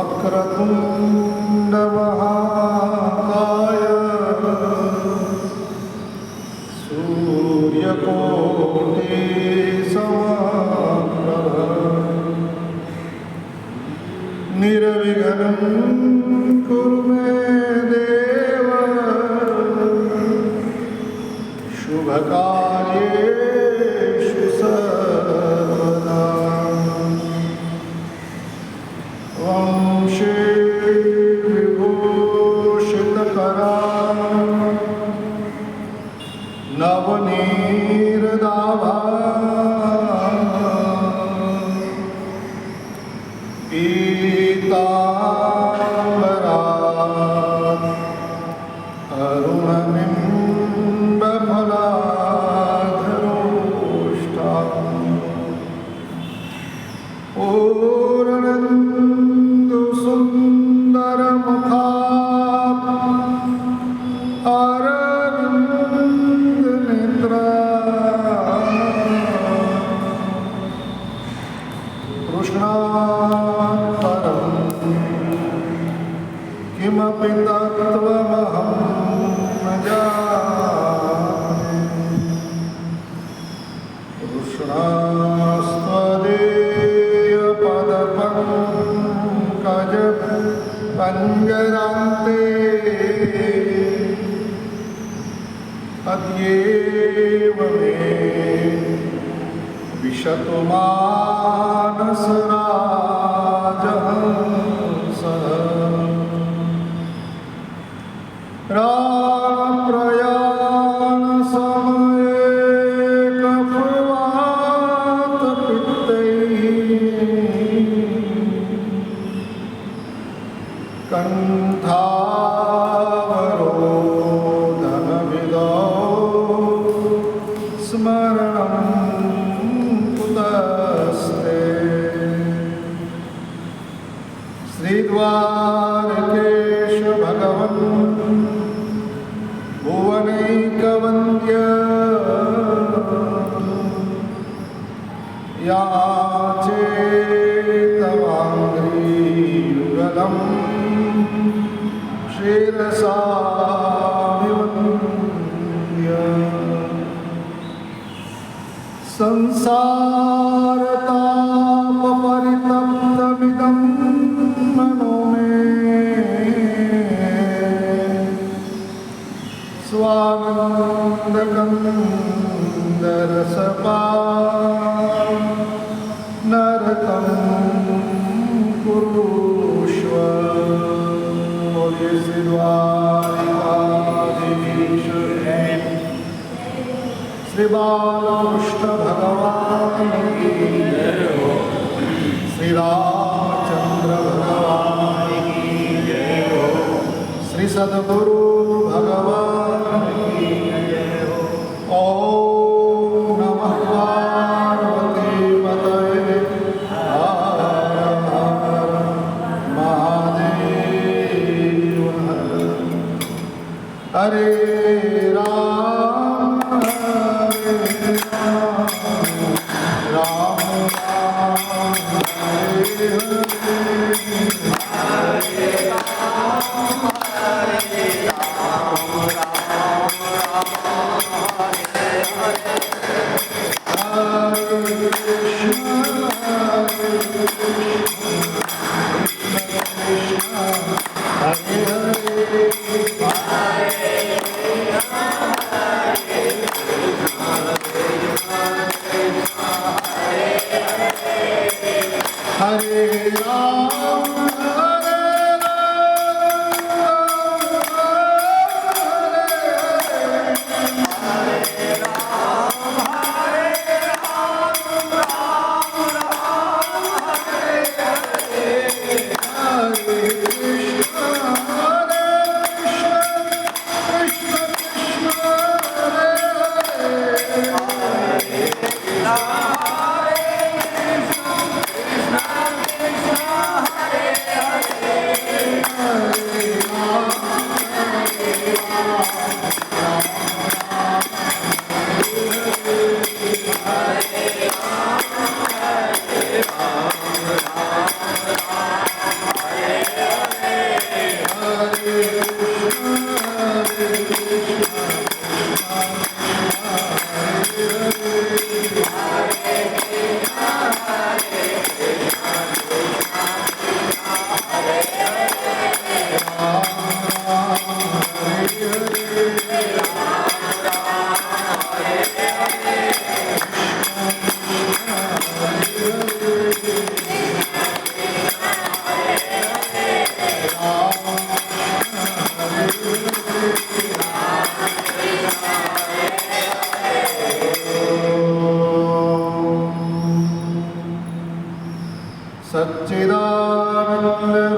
वक्रतुंड महाकाय सूर्यकोटि समप्रभ निर्विघ्नं कुरु मे देव शुभकार्येषु सर्वदा। वंशे विभूषितकरा नवनीरदाभा पीताम्बरा अरुणबिम्बफलाधरोष्ठा पूर्णेन्दुसुन्दरमुखा अरविन्दनेत्रा कृष्णात् परं किमपि तत्त्वमहं न जाने। कृष्णास्त्वदीयपदपङ्कजपञ्जरान्ते अद्येव मे विशतु मानसराजहंसः। रामप्रयाणसमये कफवातपित्तैः कण्ठावरोधनविदौ स्मरणं कुतस्ते। श्रीद्वारकेश भगवन् भुवनैकवन्द्य याचेतवाङ्घ्रियुगलं शिरसाभिवन्द्य। संसारतापपरितप्तमिदं मनो मे स्वानन्दरसपानरतं कुरुष्व। श्रीद्वारिकाधीश श्री बालकृष्ण भगवान की जय हो। श्री रामचंद्र भगवान की जय हो। श्री सद्गुरु भगवान की जय हो। ओम नमः पार्वती पतये हर हर महादेव। हरे राम राम राम हरे हरे Hare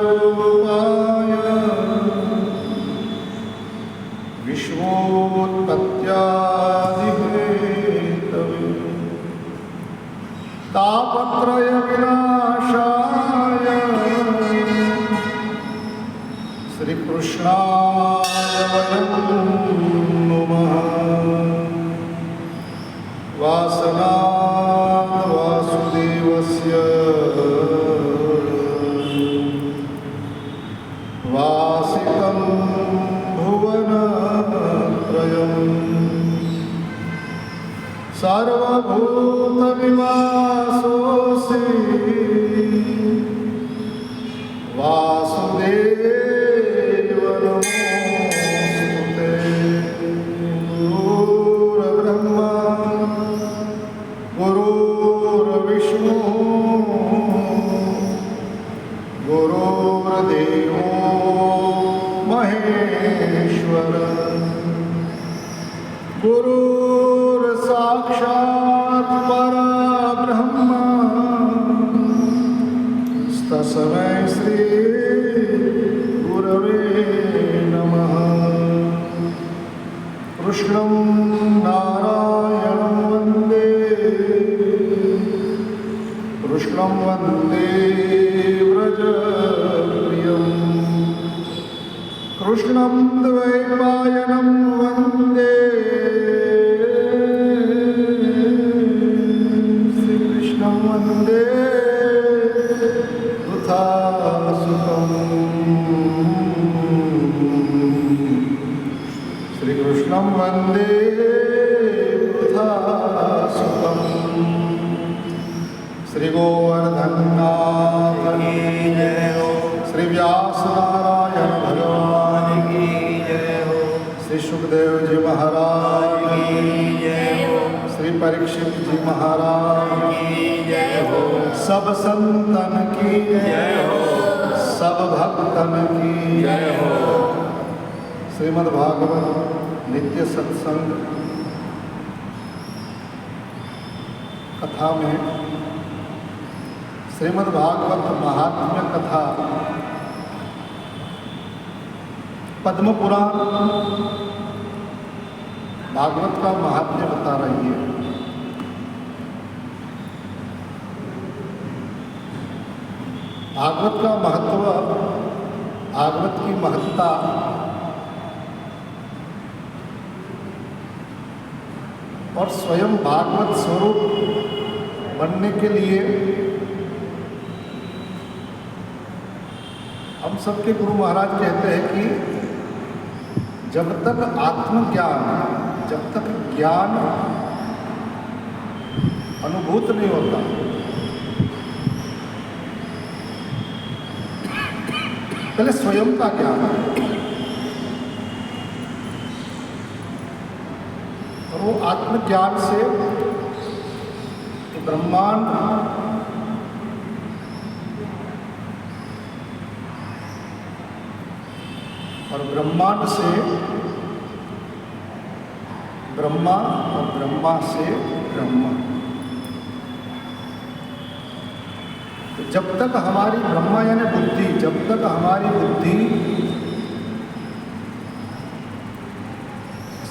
रूपाय विश्वोत्पत्त्यादिहेतवे तापत्रय विनाशाय श्री कृष्णाय वयं नमः। वासनात् वासुदेवस्य वासितं भुवनत्रयम् सर्वभूतनिवासोऽसि वासुदेव नमोऽस्तुते। गुरुर्ब्रह्मा गुरुर्विष्णु गुरुर्देवो महेश्वर गुरुर्साक्षात् परब्रह्म तस्मै श्री गुरवे नमः। कृष्णं नारायणं वन्दे कृष्णं वन्दे व्रजप्रियम् कृष्णं द्वैपायनं वन्दे श्रीकृष्णं वन्दे वृथासुतं श्रीकृष्णं वन्दे वृथासुतं। श्री गोवर्धननाथ श्री व्यासनारायण भगवान की जय हो। श्री सुखदेव जी महाराज की जय हो। श्री परीक्षित जी महाराज की जय हो। सब संतन की जय हो। सब भक्तन की जय हो। श्रीमद् भागवत नित्य सत्संग कथा में श्रीमद् भागवत महात्म्य कथा पद्म पुराण भागवत का महात्म्य बता रही है। भागवत का महत्व, भागवत की महत्ता और स्वयं भागवत स्वरूप बनने के लिए हम सबके गुरु महाराज कहते हैं कि जब तक आत्मज्ञान, जब तक ज्ञान अनुभूत नहीं होता, पहले स्वयं का ज्ञान और वो आत्मज्ञान से ब्रह्मांड और ब्रह्मांड से ब्रह्मा और ब्रह्मा से ब्रह्म। तो जब तक हमारी ब्रह्मा यानी बुद्धि, जब तक हमारी बुद्धि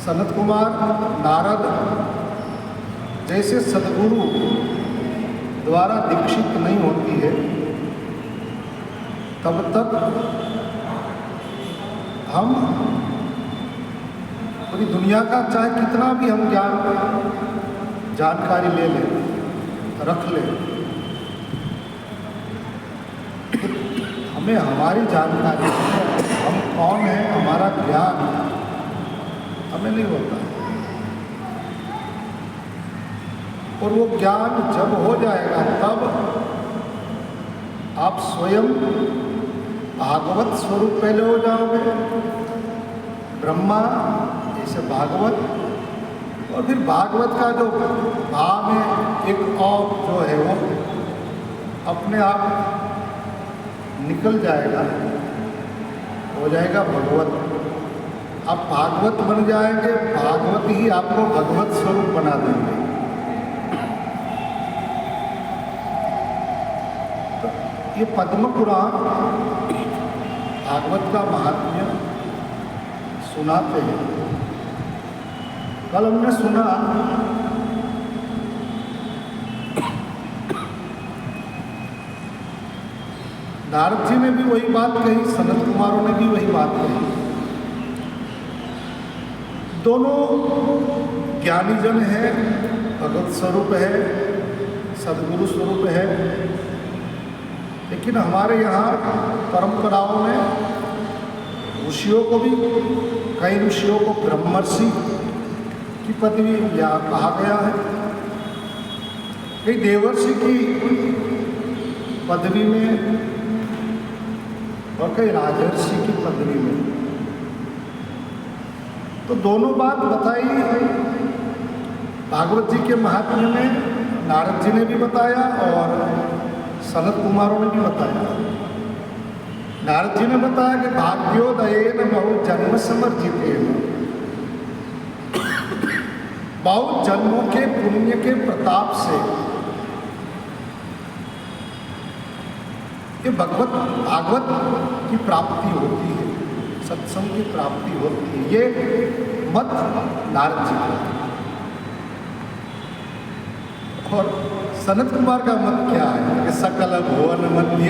सनत कुमार नारद जैसे सद्गुरु द्वारा दीक्षित नहीं होती है, तब तक हम पूरी दुनिया का चाहे कितना भी हम ज्ञान जानकारी ले लें, रख लें, हमें हमारी जानकारी, हम कौन हैं, हमारा ज्ञान हमें नहीं होता। और वो ज्ञान जब हो जाएगा तब आप स्वयं भागवत स्वरूप पहले हो जाओगे, ब्रह्मा ऐसे भागवत, और फिर भागवत का जो भाव में एक और जो है वो अपने आप निकल जाएगा, हो जाएगा भगवत। आप भागवत बन जाएंगे, भागवत ही आपको भगवत स्वरूप बना देंगे। ये पद्म पुराण भागवत का महात्म्य सुनाते हैं। कल हमने सुना नारद जी ने भी वही बात कही, सनत कुमारों ने भी वही बात कही। दोनों ज्ञानी जन है, भगवत स्वरूप है, सदगुरु स्वरूप है, लेकिन हमारे यहाँ परंपराओं में ऋषियों को भी, कई ऋषियों को ब्रह्मर्षि की पदवी कहा गया है, कई देवर्षि की पदवी में और कई राजर्षि की पदवी में। तो दोनों बात बताई भागवत जी के महात्म्य में, नारद जी ने भी बताया और सनत कुमारों ने भी बताया। नारद जी ने बताया कि भाग्योदयेन बहुत जन्म समर्जितेन, बहुत जन्मों के पुण्य के प्रताप से ये भागवत की प्राप्ति होती है, सत्संग की प्राप्ति होती है। ये मत नारद जी का। और सनत कुमार का मत क्या है कि सकल भुवन मध्य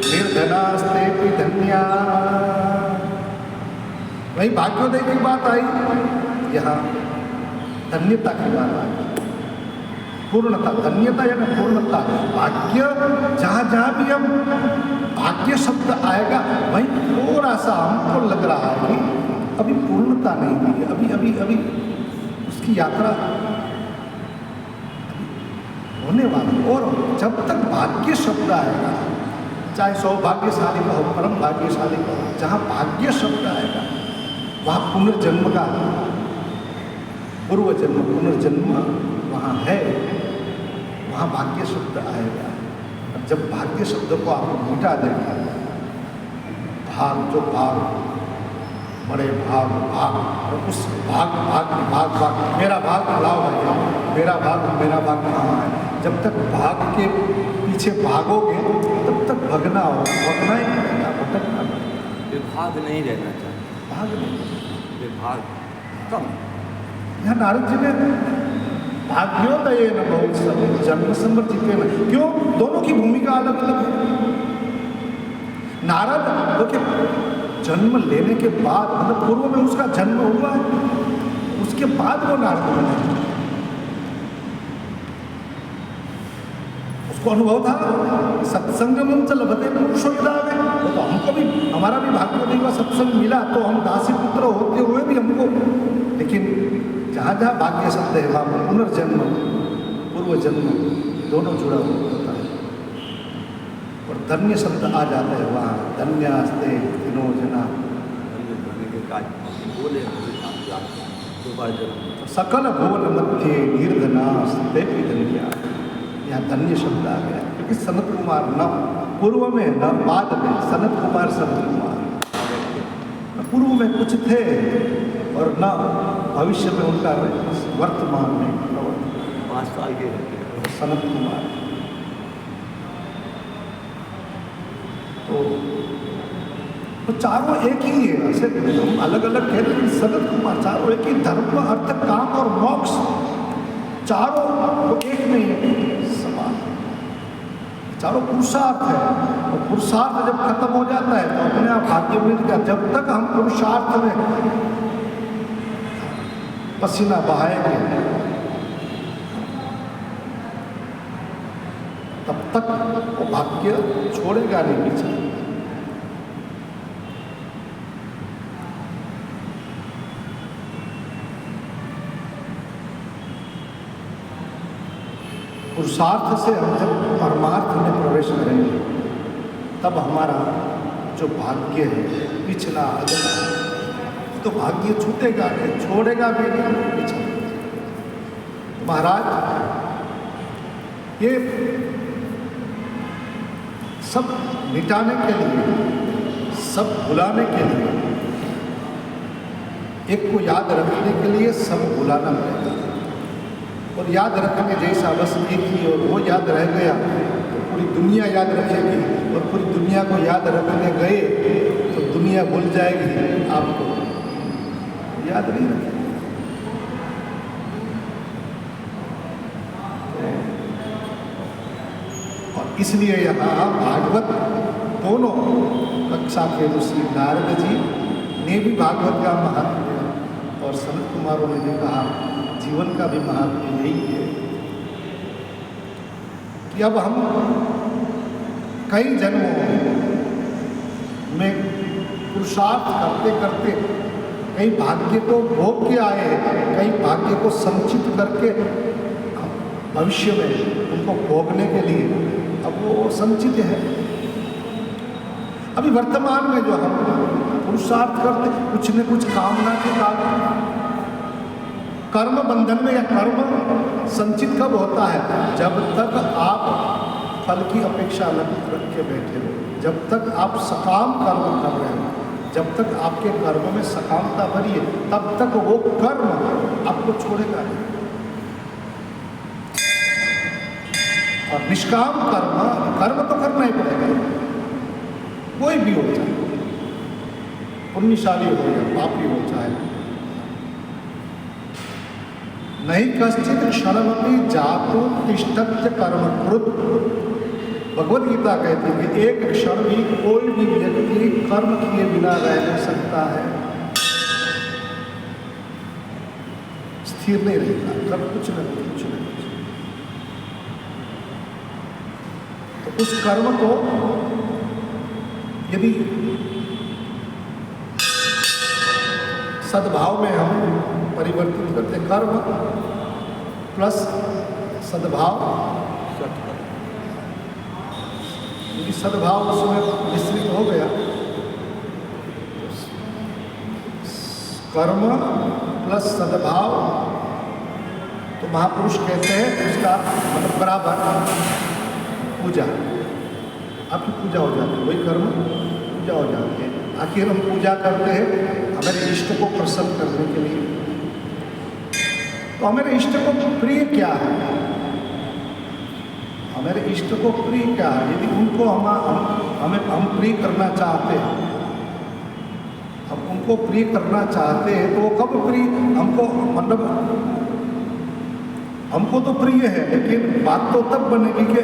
निर्धनास्ते धन्या। वही भाग्योदय की बात आई, यहाँ धन्यता की बात आई, पूर्णता। धन्यता या ना पूर्णता, भाग्य। जहाँ जहाँ भी हम भाग्य शब्द आएगा वहीं थोड़ा सा हमको लग रहा है कि अभी पूर्णता नहीं हुई, अभी अभी अभी उसकी यात्रा होने वाली। और जब तक भाग्य शब्द आएगा, चाहे सौभाग्यशाली का हो, परम भाग्यशाली का हो, जहाँ भाग्य शब्द आएगा वहाँ पुनर्जन्म का, पूर्व जन्म पुनर्जन्म वहाँ है, वहाँ भाग्य शब्द आएगा। अब जब भाग्य शब्द को आप मिटा देंगे, भाग, जो भाग, बड़े भाग, और उस भाग मेरा भाग लाओ भाई, मेरा भाग कहाँ है। जब तक भाग के पीछे भागोगे तब तक भगना हो, भगना ही नहीं, भटकना नहीं। विभाग नहीं रहना चाहिए, भाग नहीं, विभाग कम। यहाँ नारद जी ने भाग्योदय न बहुत जन्म समर्जिते न, क्यों? दोनों की भूमिका अलग अलग है। नारद देखिए जन्म लेने के बाद, मतलब पूर्व में उसका जन्म हुआ है, उसके बाद वो नारद बने, उसको अनुभव था सत्संग में चल बते पुरुषो में। तो हमको भी, हमारा भी भाग्योदय का सत्संग मिला तो हम दासी पुत्र होते हुए भी हमको, लेकिन जहाँ जहाँ भाग्य शब्द है वहाँ पुनर्जन्म, पूर्व जन्म दोनों जुड़ा हुआ होता है। और धन्य शब्द आ जाता है वहाँ, धन्यास्ते दिनो जना, सकल भुवन मध्य निर्धनास्ते धन्या। यहाँ धन्य शब्द आ गया, क्योंकि सनत कुमार न पूर्व में न बाद में, सनत कुमार न पूर्व में कुछ थे और न भविष्य में उनका वर्तमान में 5 साल के रहते सनत कुमार। तो चारों एक ही है, ऐसे हम अलग अलग कहते हैं, सनत कुमार चारों एक ही, धर्म, अर्थ, काम और मोक्ष चारों तो एक नहीं है, समान। चारों पुरुषार्थ है, और पुरुषार्थ जब खत्म हो जाता है तो अपने आप भाग्य मिल गया। जब तक हम पुरुषार्थ में पसीना बहाएंगे तब तक वो भाग्य छोड़ेगा नहीं पीछे। पुरुषार्थ से हम जब परमार्थ में प्रवेश करेंगे तब हमारा जो भाग्य है पिछला अगला, तो भाग्य छूटेगा नहीं, छोड़ेगा भी नहीं पीछे। महाराज ये सब मिटाने के लिए, सब भुलाने के लिए, एक को याद रखने के लिए सब भुलाना पड़ेगा। और याद रखने जैसा बस एक ही, और वो याद रह गया तो पूरी दुनिया याद रखेगी, और पूरी दुनिया को याद रखने गए तो दुनिया भूल जाएगी, आपको याद नहीं रखेगी। और इसलिए यहाँ भागवत दोनों कक्षा के ऋषि नारद जी ने भी भागवत का महात्म्य और सनत कुमारों ने भी कहा जीवन का भी महात्म्य यही है कि अब हम कई जन्मों में पुरुषार्थ करते करते कई भाग्य को भोग के आए हैं, कई भाग्य को संचित करके भविष्य में उनको भोगने के लिए अब वो संचित है। अभी वर्तमान में जो हम पुरुषार्थ करते कुछ न कुछ कामना के कारण कर्म बंधन में, या कर्म संचित कब होता है? जब तक आप फल की अपेक्षा रख के बैठे हो, जब तक आप सकाम कर्म कर रहे हो, जब तक आपके कर्म में सकामता भरी है, तब तक वो कर्म आपको छोड़ेगा नहीं। और निष्काम कर्म तो करना ही पड़ेगा, कोई भी हो चाहे, पुण्यशाली हो या पापी हो चाहे। नहीं कश्चित क्षणमपि जातु तिष्ठत्य कर्मकृत। भगवद गीता कहती है कि एक क्षण भी कोई भी व्यक्ति कर्म किए बिना रह नहीं सकता है, स्थिर नहीं रहता, कब कुछ न कुछ तो उस कर्म को यदि सद्भाव में हम परिवर्तित करते, कर्म प्लस सद्भाव, यदि सद्भाव उसमें मिश्रित हो गया, कर्म प्लस सद्भाव, तो महापुरुष कहते हैं उसका मतलब बराबर पूजा, आपकी पूजा हो जाती है, वही कर्म पूजा हो जाती है। आखिर हम पूजा करते हैं हमारे इष्ट को प्रसन्न करने के लिए, तो हमारे इष्ट को प्रिय क्या है? हमारे इष्ट को प्रिय क्या है? यदि उनको हम प्रिय करना चाहते हैं, हम उनको प्रिय करना चाहते हैं, तो वो कब प्रिय हमको, मतलब हमको तो प्रिय है, लेकिन बात तो तब बनेगी कि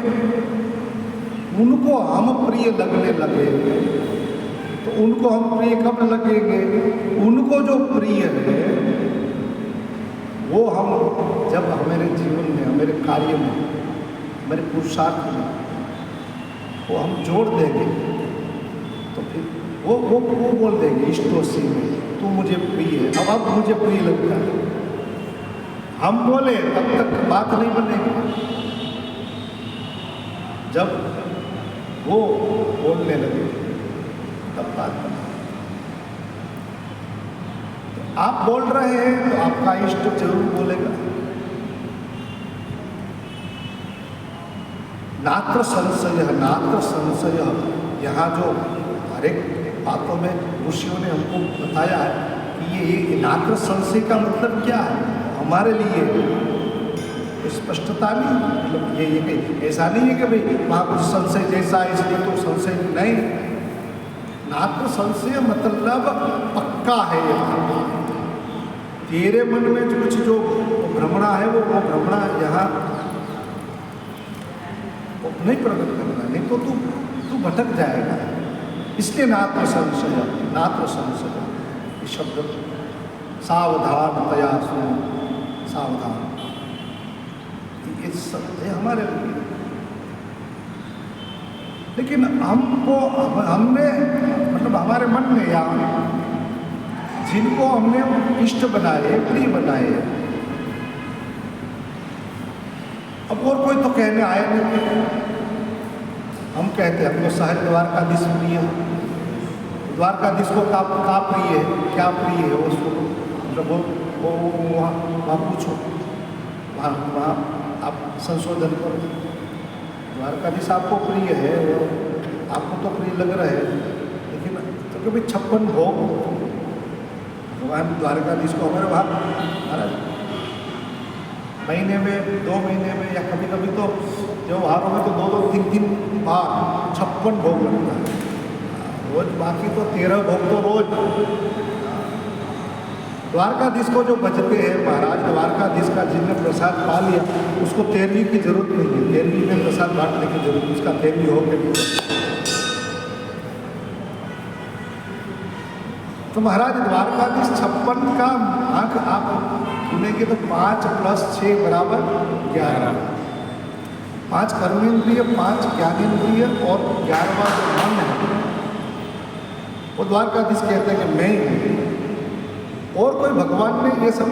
उनको हम प्रिय लगने लगेंगे। तो उनको हम प्रिय कब लगेंगे? उनको जो प्रिय है वो हम जब हमारे जीवन में, हमारे कार्य में, हमारे पुरुषार्थ में वो हम जोड़ देंगे, तो फिर वो बोल देंगे इष्टोसी में तू मुझे प्रिय है, अब मुझे प्रिय लगता है। हम बोले तब तक बात नहीं बनेगी, जब वो बोलने लगे तब बात बने। तो आप बोल रहे हैं तो आपका इष्ट जरूर बोलेगा। नात्र संशय, यहाँ जो हर एक बातों में ऋषियों ने हमको बताया है कि ये नात्र संशय का मतलब क्या है हमारे लिए स्पष्टता नहीं, मतलब ये कहीं ऐसा नहीं है कि भाई वहाँ कुछ संशय जैसा है इसलिए तो संशय नहीं। नात्र संशय मतलब पक्का है, तेरे मन में कुछ जो भ्रमणा है वो भ्रमणा यहाँ नहीं प्रकट करना, नहीं तो तू भटक जाएगा। इसलिए नात्र संशय ये शब्द सावधान तया सुनो, सावधान, ये सब है हमारे लिए। लेकिन हमने मतलब हमारे मन में या जिनको हमने इष्ट बनाए, प्रिय बनाए, अब और कोई तो कहने आए नहीं। हम कहते हैं हमको शहर द्वारकाधीश प्रिय है, द्वारकाधीश को का प्रिय है, क्या प्रिय है उसको, मतलब वो वहाँ पूछो, वहाँ आप संशोधन करो। द्वारकाधीश आपको प्रिय है, वो आपको तो प्रिय लग रहा है, लेकिन तो कभी 56 भोग भगवान द्वारकाधीश को हमारे वहाँ महाराज महीने में 2 महीने में या कभी कभी तो त्योहारों में तो 2-2 3-3 बार 56 भोग लगता है रोज, बाकी तो 13 भोग तो रोज। द्वारकाधीश को जो बचते हैं महाराज, द्वारकाधीश का जिसने प्रसाद पा लिया उसको 13वीं की जरूरत नहीं है, 13वीं में प्रसाद बांटने की जरूरत, उसका 13वीं हो गई। तो महाराज द्वारकाधीश 56 का आंक आप गिनेंगे तो 5 + 6 = 11। 5 कर्मेंद्रिय, 5 ज्ञानेंद्रिय और 11वां जो मन है वो द्वारकाधीश कहते हैं कि मैं ही हूँ। और कोई भगवान ने ये सब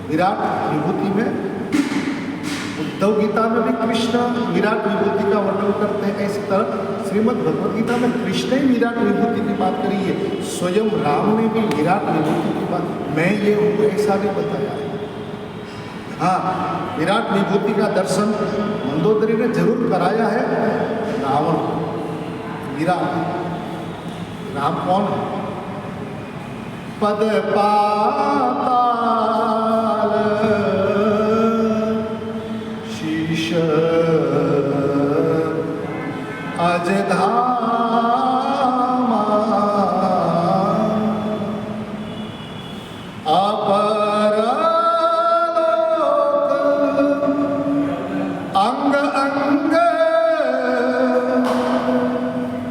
विराट विभूति में, उद्धव गीता में भी कृष्ण विराट विभूति का वर्णन करते हैं, इसी तरह श्रीमद् भगवद गीता में कृष्ण ही विराट विभूति की बात करी है। स्वयं राम ने भी विराट विभूति की बात, मैं ये हूँ ऐसा नहीं बताया है। हाँ, विराट विभूति का दर्शन मंदोदरी ने जरूर कराया है रावण को। विराट राम कौन है? पद पाताल शीश अजधामा अपरलोक अंग अंग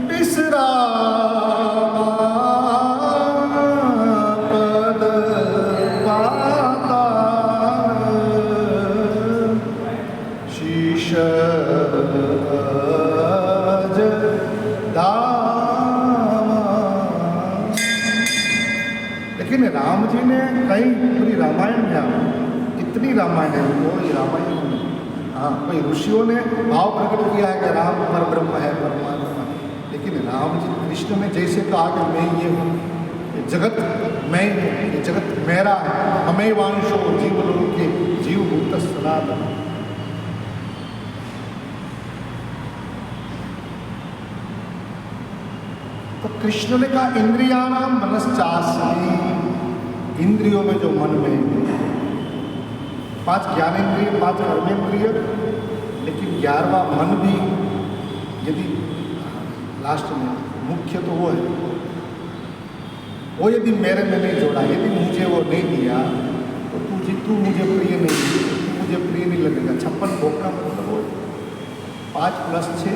बिसरा लेकिन राम जी ने कई पूरी रामायण में इतनी रामायण है, कोई रामायण नहीं। हाँ, कोई ऋषियों ने भाव प्रकट किया है कि राम परब्रह्म है, परमात्मा। लेकिन राम जी कृष्ण में जैसे कहा कि मैं ये हूँ, ये जगत मैं हूँ, ये जगत मेरा है, हमें वांशो जीव लोगों के जीवभूत सनातन। तो कृष्ण ने कहा इंद्रियाणाम मनश्चास्मि, इंद्रियों में जो मन में 5 ज्ञानेंद्रिय, 5 कर्मेंद्रिय, लेकिन 11वां मन भी यदि लास्ट में मुख्य तो वो है, वो यदि मेरे में नहीं जोड़ा, यदि मुझे वो नहीं दिया तो तू मुझे प्रिय नहीं, मुझे प्रिय नहीं लगेगा। 56 भोग का मतलब वो 5 + 6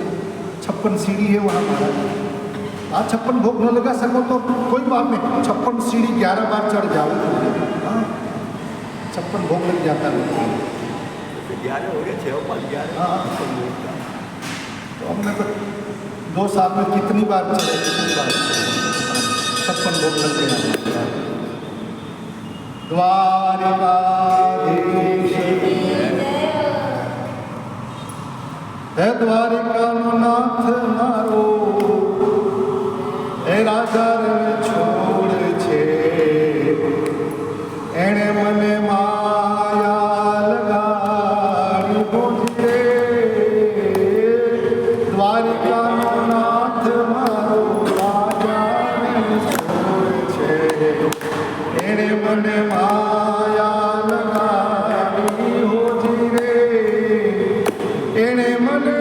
56 सीढ़ी है वहाँ महाराज। आज 56 भोग न लगा सको तो कोई बात नहीं, 56 सीढ़ी 11 बार चढ़ जाओ। हाँ, 56 भोग लग जाता है। 11 हो गया, 6 और 5 11। हाँ, तो हमने तो 2 साल में कितनी बार चढ़े, 56 भोग लग गया। द्वारिकाधीश है द्वारिकानाथ मारो, એ રાજા છોડ છે એણે મને માયા લગાડી બોલે, દ્વારિકાનો નાથ મારો રાજાને છોડ છે એણે મને માયા લગાડી હોજી રે, એણે મને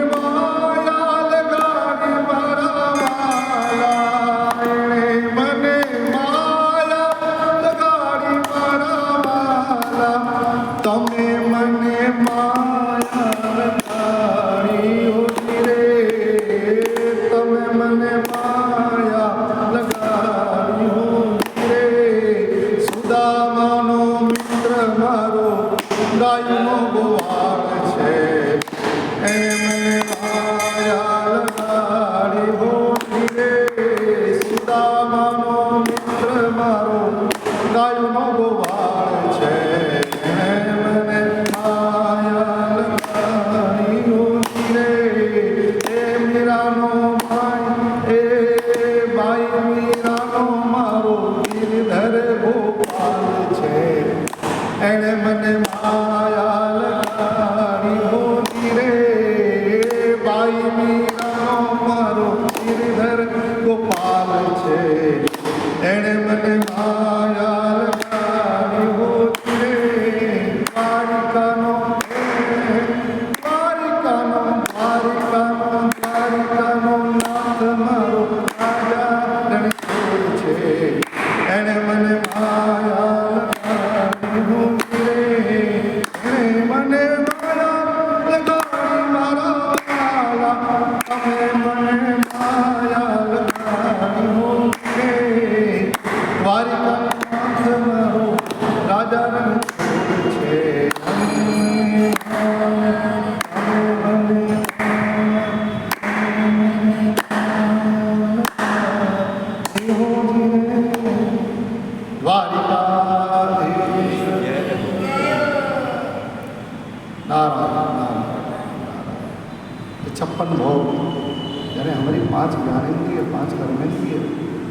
ज्ञानेंद्रिय, 5 कर्मेंद्रिय,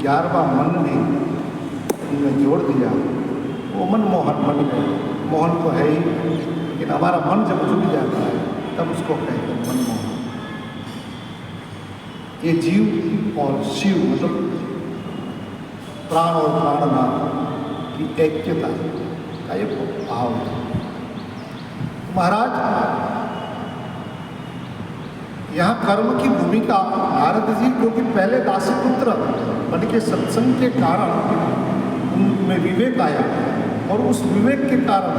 11वां मन ने उनमें जोड़ दिया, वो मनमोहन बन गए। मोहन तो है ही, लेकिन हमारा मन जब जुड़ जाता है तब उसको कहते हैं मनमोहन। ये जीव और शिव मतलब प्राण और प्राणनाथ की ऐक्यता का ये भाव है। महाराज यहाँ कर्म की भूमिका नारद जी, क्योंकि पहले दासीपुत्र बन के सत्संग के कारण उनमें विवेक आया और उस विवेक के कारण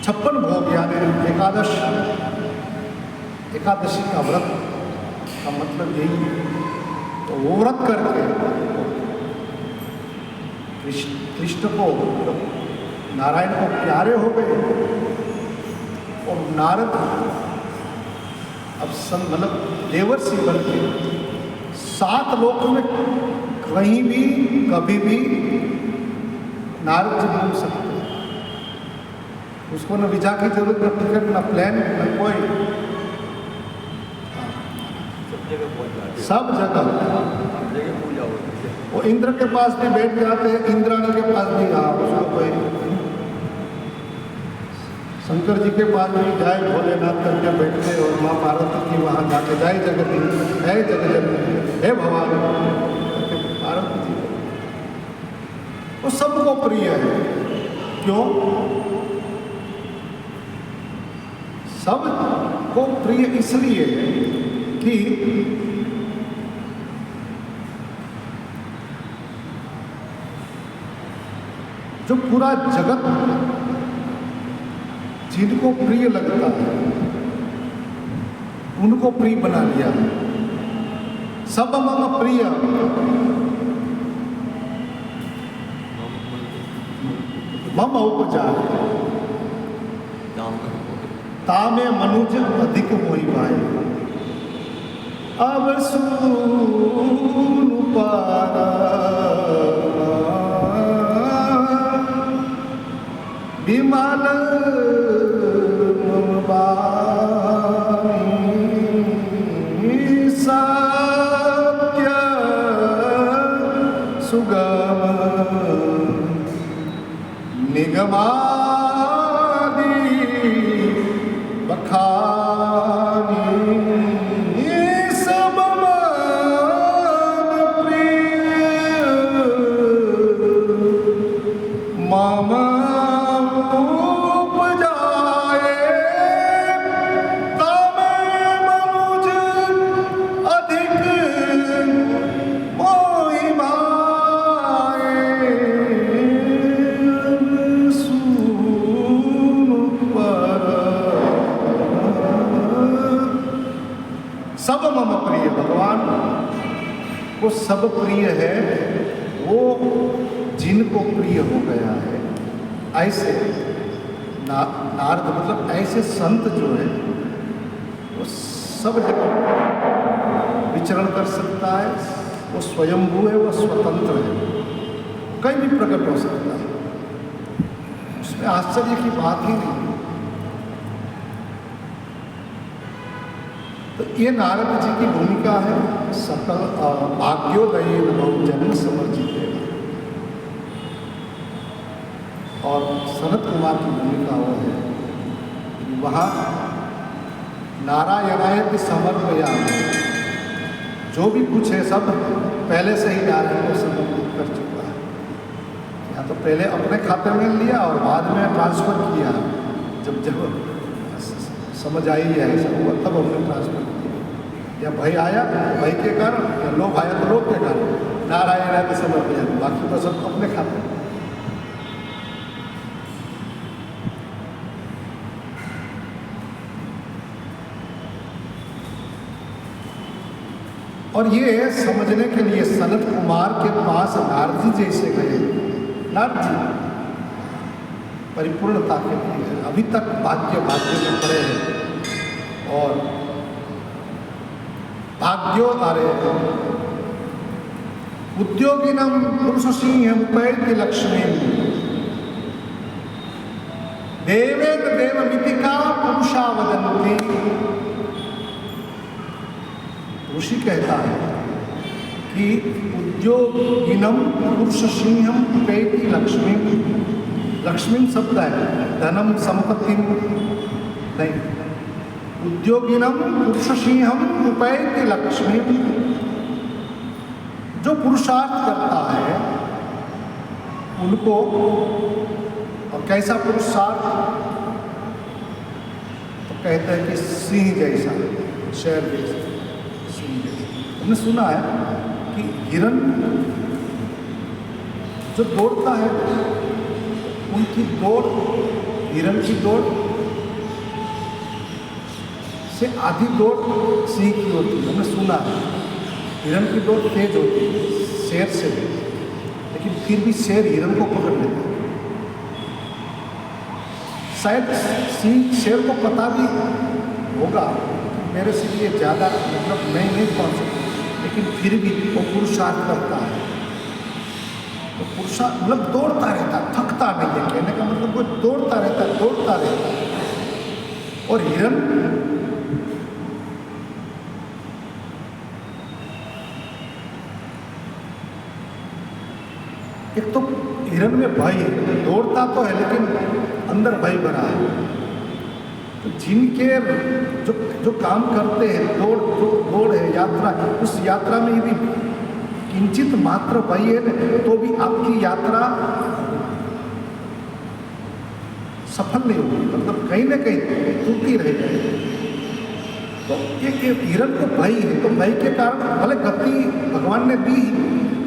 56 भोग यानी एकादशी का व्रत का मतलब यही है। तो वो व्रत करके कृष्ण को नारायण को प्यारे हो गए और नारद अब मतलब देवर्षि बन के 7 लोक में कहीं भी कभी भी नारद जी घूम सकते हैं। उसको न वीजा की जरूरत, न टिकट, न प्लान, न कोई, सब जगह पूजा होती है। वो इंद्र के पास भी बैठ जाते हैं, इंद्राणी के पास भी, हाँ उसको कोई, शंकर जी के पास भी जाए भोलेनाथ करके बैठते और माँ पार्वती की वहाँ जाके जाए जगती है जगत है भगवान पार्वती जी, वो सबको प्रिय है। क्यों? सबको प्रिय इसलिए कि जो पूरा जगत जिनको प्रिय लगता है उनको प्रिय बना लिया। सब मम प्रिय मम उपजाए तामे मनुज अधिक मोहि पाए। अब सुनु पारा विमल सत्य सुगम निगमादि बखानी सब प्रिय मम सब मम प्रिय। भगवान को सब प्रिय है, वो जिनको प्रिय हो गया है। ऐसे नारद मतलब ऐसे संत जो है वो सब जगह विचरण कर सकता है। वो स्वयंभू है, वो स्वतंत्र है, कहीं भी प्रकट हो सकता है। उसमें आश्चर्य की बात ही नहीं। तो ये नारद जी की भूमिका है। सकल भाग्योदय बहुजन समर्जित है। और सनत कुमार की भूमिका वो है कि वहाँ नारायणाय की समर्पयामि, जो भी कुछ है सब पहले से ही नारायण को समर्पित कर चुका है। या तो पहले अपने खाते में लिया और बाद में ट्रांसफर किया। जब जब समझ आई है ऐसा हुआ तब हमने ट्रांसफर किया। या भय आया भय के कारण, या लोभ आया तो लोभ के कारण नारायण आदि समर्पयामि, बाकी तो सब अपने खाते में। और ये समझने के लिए सनत कुमार के पास नारद जी जैसे गए। नारद जी परिपूर्णता के लिए अभी तक भाग्य में पड़े हैं। और भाग्यो अरे उद्योगिनम पुरुष सिंह पैद्य लक्ष्मी देवेत देव मितिका पुरुषा वदन्ति। ऋषि कहता है कि उद्योगिनम पुरुष सिंहम पेति लक्ष्मी, लक्ष्मी शब्द है, धनम संपत्ति नहीं। उद्योगिनम पुरुष सिंहम उपैति लक्ष्मी, जो पुरुषार्थ करता है उनको, और कैसा पुरुषार्थ, तो कहते हैं कि सिंह जैसा, शेर जैसा, सिंह जैसा। हमने सुना है कि हिरण जो दौड़ता है, उनकी दौड़, हिरण की दौड़ से आधी दौड़ सिंह की होती है। हमने सुना है हिरण की दौड़ तेज होती है शेर से, लेकिन फिर भी शेर हिरण को पकड़ लेता है। शायद सिंह शेर को पता भी होगा मेरे से ये ज़्यादा मतलब नहीं पहुँच सकती, लेकिन फिर भी वो पुरुषार्थ करता है। तो पुरुषार्थ मतलब दौड़ता रहता, थकता नहीं है, कहने का मतलब वो दौड़ता रहता है। और हिरण एक तो हिरण में भय है, दौड़ता तो है लेकिन अंदर भय भरा है। तो जिनके जो काम करते हैं, दौड़ है, यात्रा, उस यात्रा में यदि किंचित मात्र भय है तो भी आपकी यात्रा सफल नहीं होगी, मतलब कहीं ना कहीं टूटी रह जाएगी। तो ये हिरण को भय है, तो भय के कारण भले गति भगवान ने दी,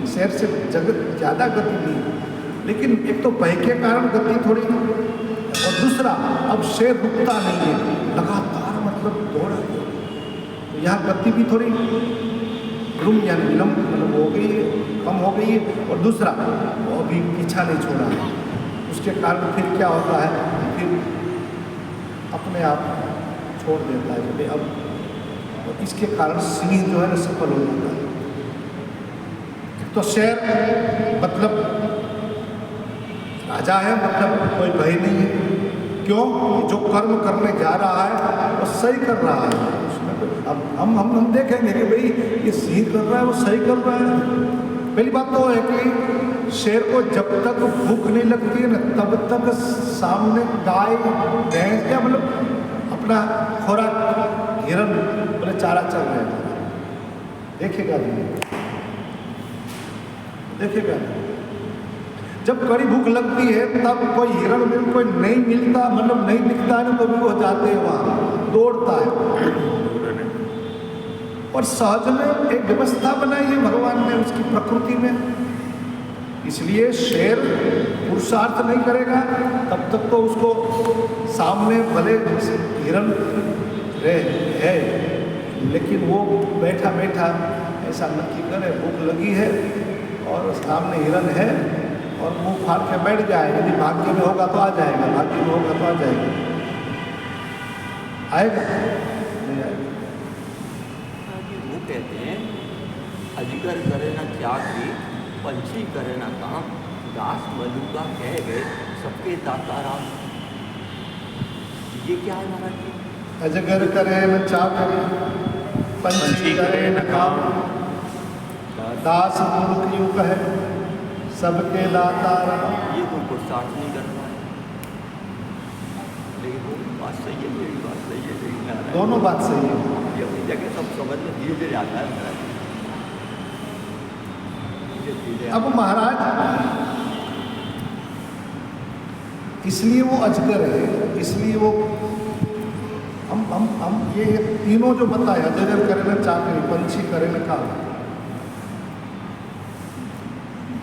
शेर से जगत ज़्यादा गति दी, लेकिन एक तो भय के कारण गति थोड़ी, और दूसरा अब शेर रुकता नहीं है, लगातार मतलब दौड़ा, तो यहाँ गति भी थोड़ी रुम यानी विलम्ब मतलब हो गई है, कम हो गई है। और दूसरा वो अभी पीछा नहीं छोड़ा है, उसके कारण फिर क्या होता है, फिर अपने आप छोड़ देता है कि अब, और इसके कारण सिंह जो है ना सफल हो जाता है। तो शेर मतलब राजा है, मतलब कोई भय नहीं है। क्यों? जो कर्म करने जा रहा है वो सही कर रहा है, उसमें कोई, अब हम देखेंगे कि भाई ये सिंह कर रहा है, वो सही कर रहा है। पहली बात तो है कि शेर को जब तक भूख नहीं लगती है ना, तब तक सामने गाय भैंस या मतलब अपना खुराक, हिरण बोले चारा चल रहा है, देखेगा जब कड़ी भूख लगती है तब कोई हिरण में कोई नहीं मिलता, मतलब नहीं दिखता है ना, तो भी वो जाते हैं वहाँ, दौड़ता है। और सहज में एक व्यवस्था बनाई है भगवान ने उसकी प्रकृति में, इसलिए शेर पुरुषार्थ नहीं करेगा तब तक तो उसको सामने भले हिरण है, लेकिन वो बैठा बैठा ऐसा नक्की करे, भूख लगी है और सामने हिरण है और मुंह फाड़ के बैठ जाए, यदि भाग्य में होगा तो आ जाएगा, भाग्य में होगा तो आ जाएगा, आएगा नहीं आएगा। वो कहते हैं अजगर करे ना चाकरी, पंछी करे ना काम, दास मलुका कह गए सबके दाता राम। ये क्या है महाराज जी? अजगर करे न चाकरी, पंछी करे न काम, दास मूर्ख यूं कहे सबके दाता राम। ये कोई पुरुषार्थ नहीं कर रहा है, लेकिन वो बात सही है, मेरी बात सही है, लेकिन दोनों बात सही है। ये अपनी जगह सब समझ में धीरे धीरे आता है महाराज। अब महाराज इसलिए वो अजगर है, इसलिए वो हम ये तीनों जो बताए, अजगर करे न चाकरी, पंछी करे न काम,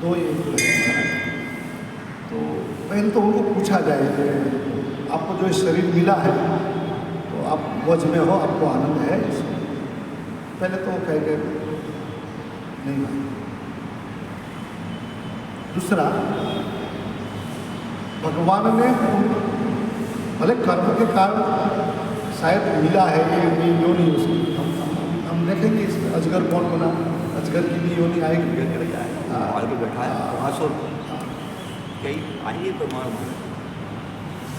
दो ये तो पहले तो उनको पूछा जाए कि आपको जो शरीर मिला है तो आप मौज में हो, आपको आनंद है इसमें? पहले तो वो कहेंगे नहीं भाई। दूसरा, भगवान ने भले कर्म के कारण शायद मिला है ये योनि उसकी, हम देखेंगे इसमें अजगर कौन बना, अजगर की भी योनि आएगी, आगे बैठा है वहाँ सो कई आइए प्रमाण।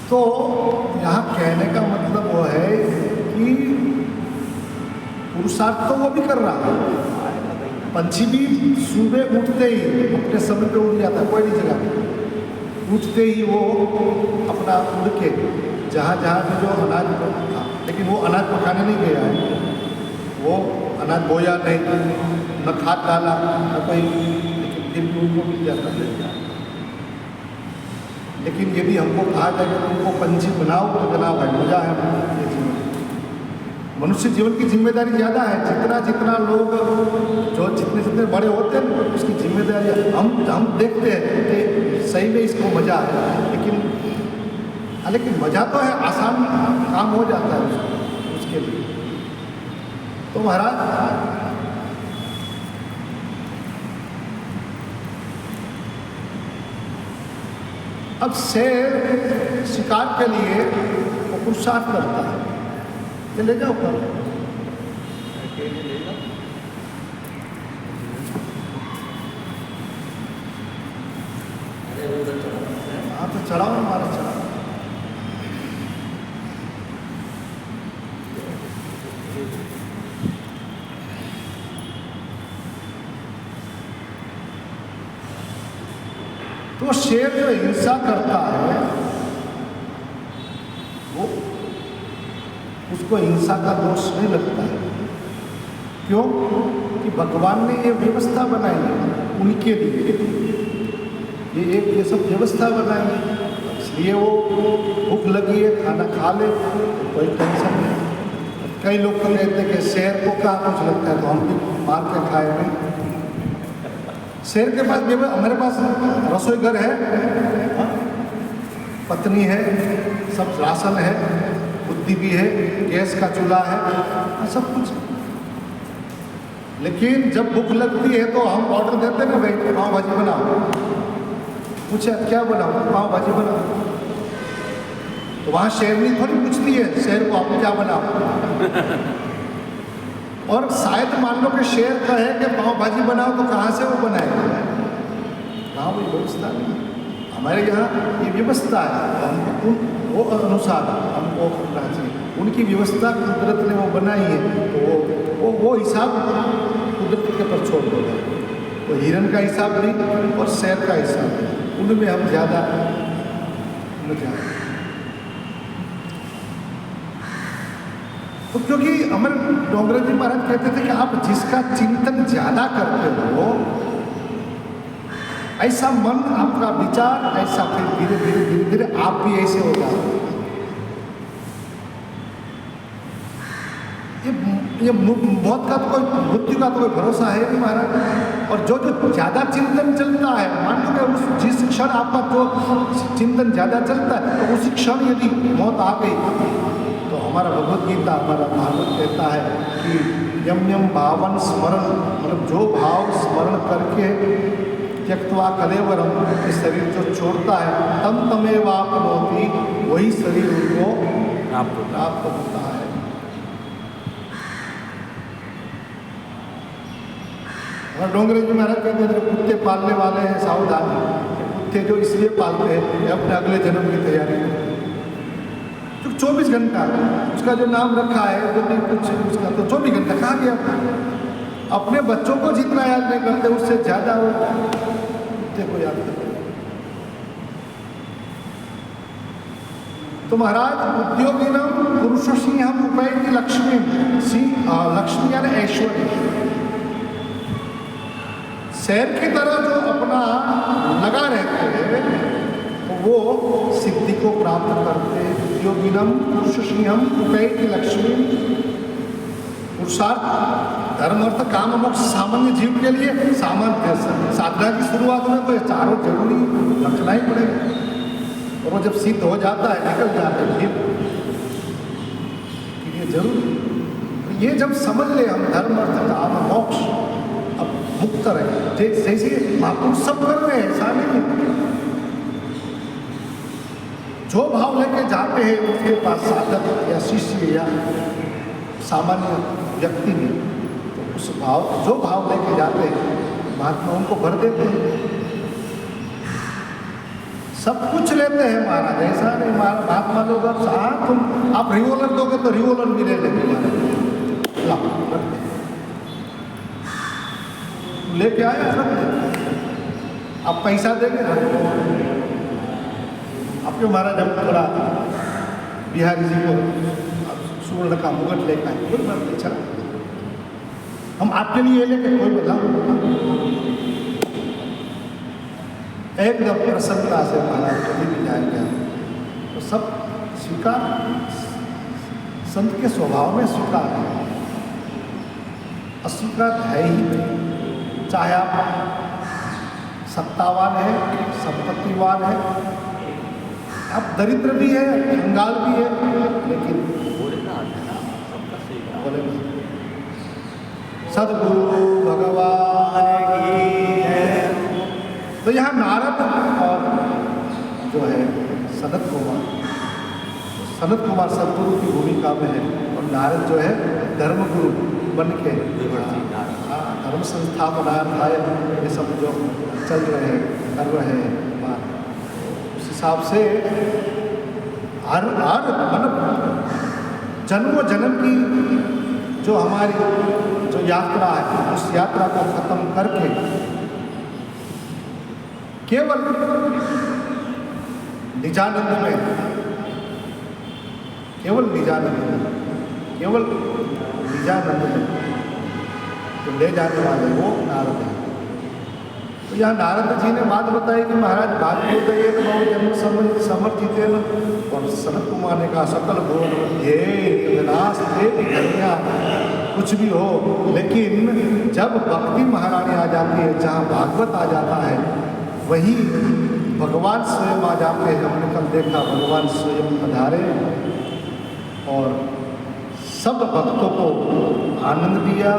तो यहाँ कहने का मतलब वो है कि पुरुषार्थ तो वो भी कर रहा है। आएगा भाई ना। पंछी भी सुबह उठते ही अपने समय पे उड़ जाता है, कोई नहीं जगह, उठते ही वो अपना उड़ के जहाँ जहाँ पे जो अनाज था, लेकिन वो अनाज पकाने नहीं गया है, वो अनाज बोया नहीं, न खाद डाला, न कोई, लेकिन फिर भी उनको मिल जाता है। लेकिन यदि हमको कहा जाए कि तुमको पंछी बनाओ तो बनाओ है, मजा है ये जीवन। मनुष्य जीवन की जिम्मेदारी ज़्यादा है। जितना जितना लोग जो जितने जितने बड़े होते हैं उसकी जिम्मेदारी हम देखते हैं कि सही में इसको मज़ा है, लेकिन मज़ा तो है, आसान काम हो जाता है उसके लिए। तो महाराज अब शेर शिकार के लिए वो पुरुषार्थ करता है, ये ले जाओ कर, अकेले ले जाओ। अरे उधर चला सकते हैं। हाँ तो चढ़ाओ हमारा चढ़ाओ। तो शेर जो हिंसा करता है वो उसको हिंसा का दोष नहीं लगता है। क्यों? कि भगवान ने ये व्यवस्था बनाई है उनके लिए, ये सब व्यवस्था बनाई है, इसलिए वो भूख लगी है खाना खा ले तो कोई टेंशन नहीं। कई लोग तो कहते हैं कि शेर को क्या कुछ लगता है तो हम भी मार के खाए नहीं। शेर के पास हमारे पास रसोई घर है, पत्नी है, सब राशन है, बुद्धि भी है, गैस का चूल्हा है, सब कुछ। लेकिन जब भूख लगती है तो हम ऑर्डर देते हैं ना, भाई पाव भाजी बनाओ, पूछे क्या बनाओ, पाव भाजी बनाओ। तो वहाँ शेरनी थोड़ी पूछती है शेर को आप क्या बनाओ। और शायद मान लो कि शेर कहे कि पाव भाजी बनाओ तो कहाँ से वो बनाएगा? कहाँ वो व्यवस्था नहीं। हमारे यहाँ ये व्यवस्था है, तो हमको वो अनुसार हमको करना चाहिए। उनकी व्यवस्था कुदरत ने वो बनाई है, तो वो हिसाब कुदरत के पर छोड़ दो। तो हिरन का हिसाब नहीं और शेर का हिसाब नहीं, उनमें हम ज़्यादा मजा। तो क्योंकि हमारे डोंगरे जी महाराज कहते थे कि आप जिसका चिंतन ज़्यादा करते हो, ऐसा मन, आपका विचार ऐसा फिर धीरे धीरे धीरे धीरे आप भी ऐसे हो जाओ। ये मौत का तो कोई, मृत्यु का तो कोई भरोसा है नहीं महाराज। और जो ज़्यादा चिंतन चलता है, मान लो कि उस जिस क्षण आपका जो चिंतन ज़्यादा चलता है तो उसी क्षण यदि मौत आ गई, तो हमारा भगवत गीता, हमारा भागवत कहता है कि यम यम भावन स्मरण, मतलब जो भाव स्मरण करके त्यक्त्वा कलेवरम, ये शरीर जो छोड़ता है, तम तमेवाप्नोति, वही शरीर उनको प्राप्त होता है। और डोंगरे जी महाराज कहते हैं कुत्ते पालने वाले हैं सावधान, कुत्ते जो इसलिए पालते हैं कि अपने अगले जन्म की तैयारी करें। तो 24 घंटा उसका जो नाम रखा है, जो भी कुछ उसका, तो 24 घंटा कहाँ गया? अपने बच्चों को जितना याद नहीं करते उससे ज़्यादा वो कुत्ते को याद करते। तो महाराज उद्योगिनम पुरुष सिंहम उपैति लक्ष्मी, सिंह लक्ष्मी यानी ऐश्वर्य। शेर की तरह जो अपना लगा रहते हैं तो वो सिद्धि को प्राप्त करते हैं। उद्योगिनम पुरुष सिंहम उपैति लक्ष्मी, पुरुषार्थ धर्म अर्थ काम मोक्ष सामान्य जीव के लिए सामान्य साधना की शुरुआत में तो ये चारों जरूरी रखना ही पड़ेगा। और वो जब सिद्ध हो जाता है, निकल जाता है, फिर ये जरूरी। ये जब समझ ले हम धर्म अर्थ काम मोक्ष, अब मुक्त रहे, जैसे महापुरुष सब कर रहे हैं, ऐसा नहीं। जो भाव लेके जाते हैं उसके पास साधक या शिष्य या सामान्य व्यक्ति में, तो उस भाव, जो भाव लेके जाते हैं महात्मा उनको भर देते हैं, सब कुछ लेते हैं महाराज। ऐसा नहीं महात्मा लोग अब तुम आप रिवॉल्वर दोगे तो रिवॉल्वर भी ले लेंगे महाराज, लाओ रख दे, लेके आया रख दे, अब पैसा देंगे रख दो। आपके महाराज हम थोड़ा बिहारी जी को सुवर्ण का मुगट लेकर आए, कोई बात नहीं, चला हम आपके लिए लेके कोई बदलाव, एकदम प्रसन्नता से महाराज कभी भी जाएंगे तो सब स्वीकार, संत के स्वभाव में स्वीकार है, अस्वीकार है ही नहीं। चाहे आप सत्तावान है, संपत्तिवान है, आप दरिद्र भी है, कंगाल भी है, लेकिन बोले सद्गुरु भगवान की जय। तो यहाँ नारद और जो है सनत कुमार सद्गुरु की भूमिका में है, और नारद जो है धर्मगुरु बन के धर्म संस्थापना ये सब जो चल रहे हैं कर रहे हैं, उस हिसाब से हर मतलब जन्मों जन्म की जो हमारी जो यात्रा है, उस यात्रा को खत्म करके केवल निजानंद में, केवल निजानंद में तो ले जाने वाले वो नारद हैं। तो यहाँ नारद जी ने बात बताई कि महाराज भाग्योदय बहु जन्म समर्थित और सनत कुमार ने कहा सकल भुवन ये विनाश कुछ भी हो, लेकिन जब भक्ति महारानी आ जाती है, जहाँ भागवत आ जाता है, वही भगवान स्वयं आ जाते हैं। हमने कल देखा भगवान स्वयं पधारे और सब भक्तों को आनंद दिया।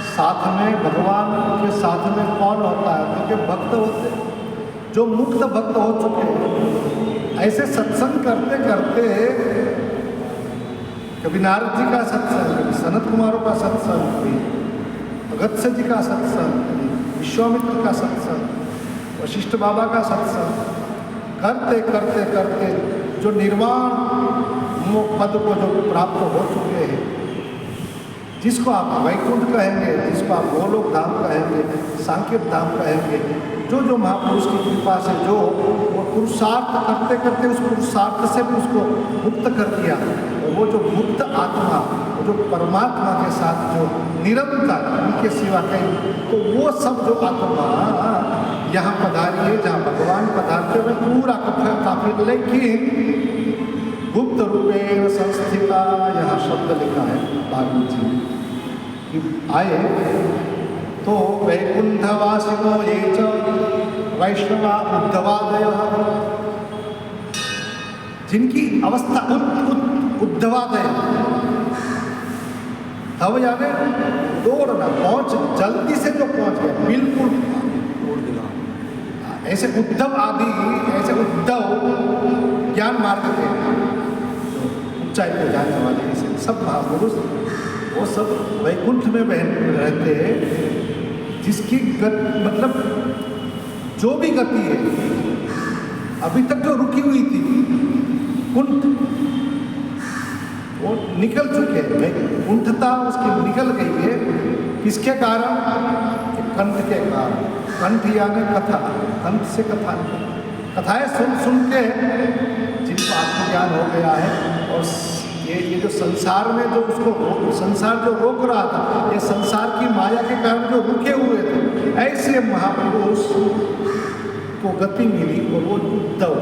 साथ में भगवान के साथ में कौन होता है? क्योंकि भक्त होते जो मुक्त भक्त हो चुके हैं, ऐसे सत्संग करते करते कभी नारद जी का सत्संग, कभी सनत कुमारों का सत्संग, कभी अगस्त्य जी का सत्संग, कभी विश्वामित्र का सत्संग, वशिष्ठ बाबा का सत्संग करते करते करते जो निर्वाण पद को जो प्राप्त हो चुके हैं, जिसको आप वैकुंठ कहेंगे, जिसको आप गोलोक धाम कहेंगे, सांकेत धाम कहेंगे, जो जो महापुरुष की कृपा से जो वो पुरुषार्थ करते करते उस पुरुषार्थ से भी उसको मुक्त कर दिया, और वो जो मुक्त आत्मा, वो जो परमात्मा के साथ जो निरंतर उनके सिवा कहीं, तो वो सब जो आत्मा यहाँ पधारी है, जहाँ भगवान पधारते हुए पूरा काफी, लेकिन गुप्त रूपेण संस्थिता, यहाँ शब्द लिखा है भागवत जी कि आए तो वैकुंठवासिनो ये च वैष्णवा उद्धवादय, जिनकी अवस्था उद्धवादय, तब जाने दौड़ना, पहुंच जल्दी से जो पहुंच गया, बिल्कुल ऐसे उद्धव आदि, ऐसे उद्धव ज्ञान मार्ग के ऊंचाई को जाने वाले ऐसे सब महापुरुष, वो सब वैकुंठ में रहते हैं, जिसकी मतलब जो भी गति है अभी तक जो रुकी हुई थी कुंठ, वो निकल चुके हैं, कुंठता उसकी निकल गई है। किसके कारण? कंठ के कारण। कंठ यानी कथा, कंठ से कथा, कथाएं सुन सुन के जिनको आत्मज्ञान हो गया है, और ये जो संसार में जो उसको संसार जो रोक रहा था, ये संसार की माया के कारण जो रुके हुए थे, ऐसे महापुरुष को गति मिली और वो उद्धव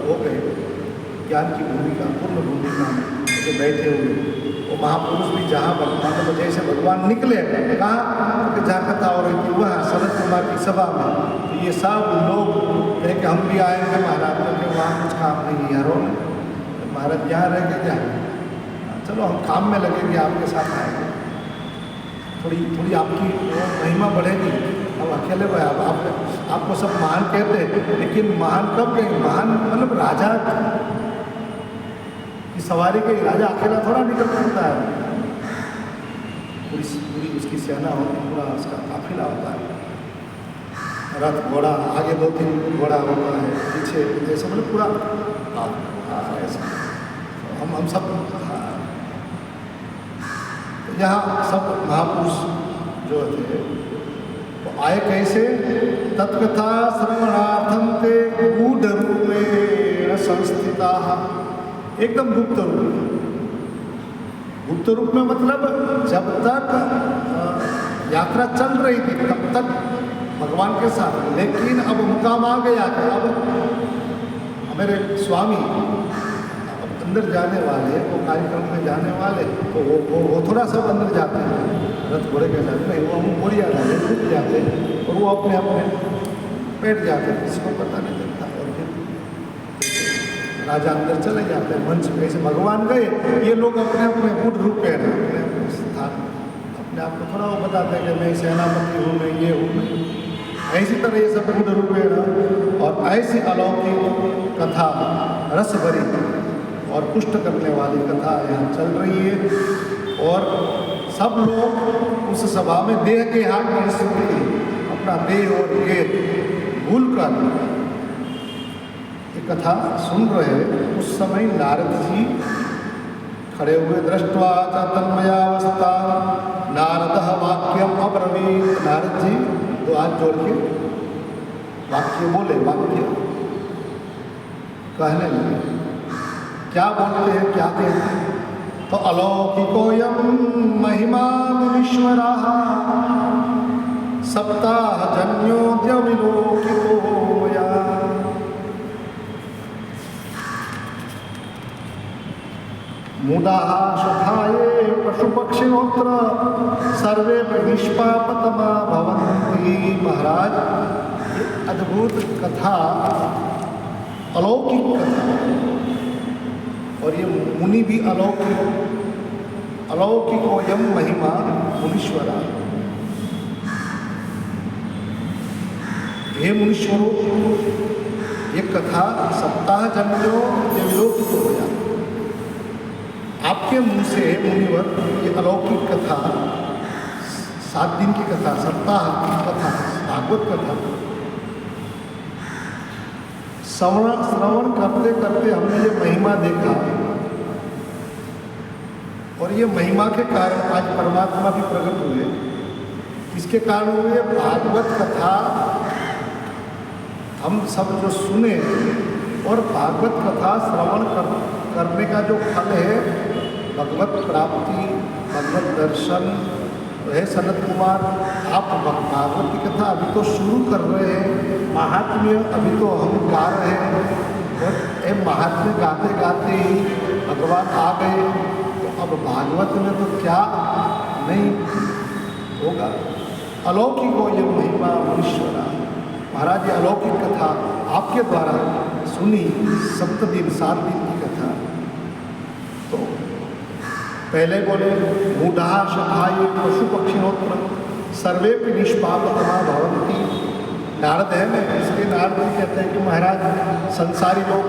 हो गए ज्ञान की भूमिका, पूर्ण भूमिका में जो बैठे हुए। वो महापुरुष भी जहाँ भगवान, जैसे भगवान निकले कहाँ कि जहाँ कथा हो रही थी वहाँ सनत कुमार की सभा में, तो ये सब लोग कहे कि हम भी आएंगे महाराज, क्योंकि वहाँ कुछ काम नहीं है यारों में, तो महाराज यहाँ रह के जाए, चलो हम काम में लगेंगे, आपके साथ आएंगे, थोड़ी आपकी महिमा बढ़ेगी। अब अकेले भाई आपको सब महान कहते हैं, लेकिन महान कब कहेंगे? महान मतलब राजा की सवारी के राजा अकेला थोड़ा निकल सकता है, पूरी उसकी सेना होती, पूरा उसका काफिला होता है, रथ घोड़ा, आगे 2-3 घोड़ा होता है, पीछे ऐसे मतलब पूरा ऐसा हम सब यहाँ सब महापुरुष जो थे तो आए कैसे? तत्कथा श्रवणार्थम ते गूढ़ रूपेण संस्थिता, एकदम गुप्त रूप में। गुप्त रूप में मतलब जब तक यात्रा चल रही थी तब तक भगवान के साथ, लेकिन अब मुकाम आ गया कि अब हमारे स्वामी अब अंदर जाने वाले, वो कार्यक्रम में जाने वाले, तो वो थोड़ा सा अंदर जाते हैं रथ घोड़े के साथ, नहीं वो हम बोरिया जाते रुक जाते और वो अपने अपने बैठ जाते, किसी को पता नहीं चलता। और फिर राजा अंदर चले जाते हैं मंच पे, ऐसे भगवान गए, ये लोग अपने अपने गुड रूप पे अपने अपने स्थान, अपने आप को थोड़ा वो बताते हैं कि मैं सेनापति हूँ, मैं ये हूँ। ऐसी तरह ये सब गुड रूप है और ऐसी अलौकिक कथा रस भरी और पुष्ट करने वाली कथा यहाँ चल रही है। और सब लोग उस सभा में देह के हाथ में स्मृति, अपना देह और गेद भूल कर ये कथा सुन रहे। उस समय नारद जी खड़े हुए, दृष्ट्वा च तन्मयावस्था नारदः वाक्यम अब्रवीत्। नारद जी तो हाथ जोड़ के वाक्य बोले, वाक्य कहने लगे। क्या बोलते हैं, क्या कहते हैं? तो अलौकिकोऽयं महिमा मुनीश्वरः सप्ताहजन्योऽद्य विलोकितो मया। मूढाः शठाये पशुपक्षिणोऽत्र सर्वे निष्पापतमा भवन्ति। महाराज, ये अद्भुत कथा, अलौकिक कथा, और ये मुनि भी अलौकिक, अलौकिकोऽयं महिमा मुनीश्वरा। हे मुनीश्वरों, ये कथा सप्ताह जन्मों विलोकित हो गया। आपके मुंह से मुनिवर ये अलौकिक कथा, 7 दिन की कथा, सप्ताह की कथा, भागवत कथा श्रवण करते करते हमने ये महिमा देखा, और ये महिमा के कारण आज परमात्मा भी प्रकट हुए। इसके कारण हुए भागवत कथा हम सब जो सुने, और भागवत कथा श्रवण करने का जो फल है, भगवत प्राप्ति, भगवत दर्शन है। सनत कुमार, आप भागवत की कथा अभी तो शुरू कर रहे हैं, महात्म्य अभी तो हम गा रहे हैं, और ये महात्म्य गाते गाते ही भगवान आ गए, तो अब भागवत में तो क्या नहीं होगा। अलौकिक हो ये महिमा मुनीश्वरा। महाराज, ये अलौकिक कथा आपके द्वारा सुनी, 7 दिन 7 दिन की कथा। तो पहले बोले मूढ़ा शठाये पशु पक्षिणोत्र सर्वेपि निष्पापतमा भवन्ति। नारद है ना, इसलिए नारद जी कहते हैं कि महाराज, संसारी लोग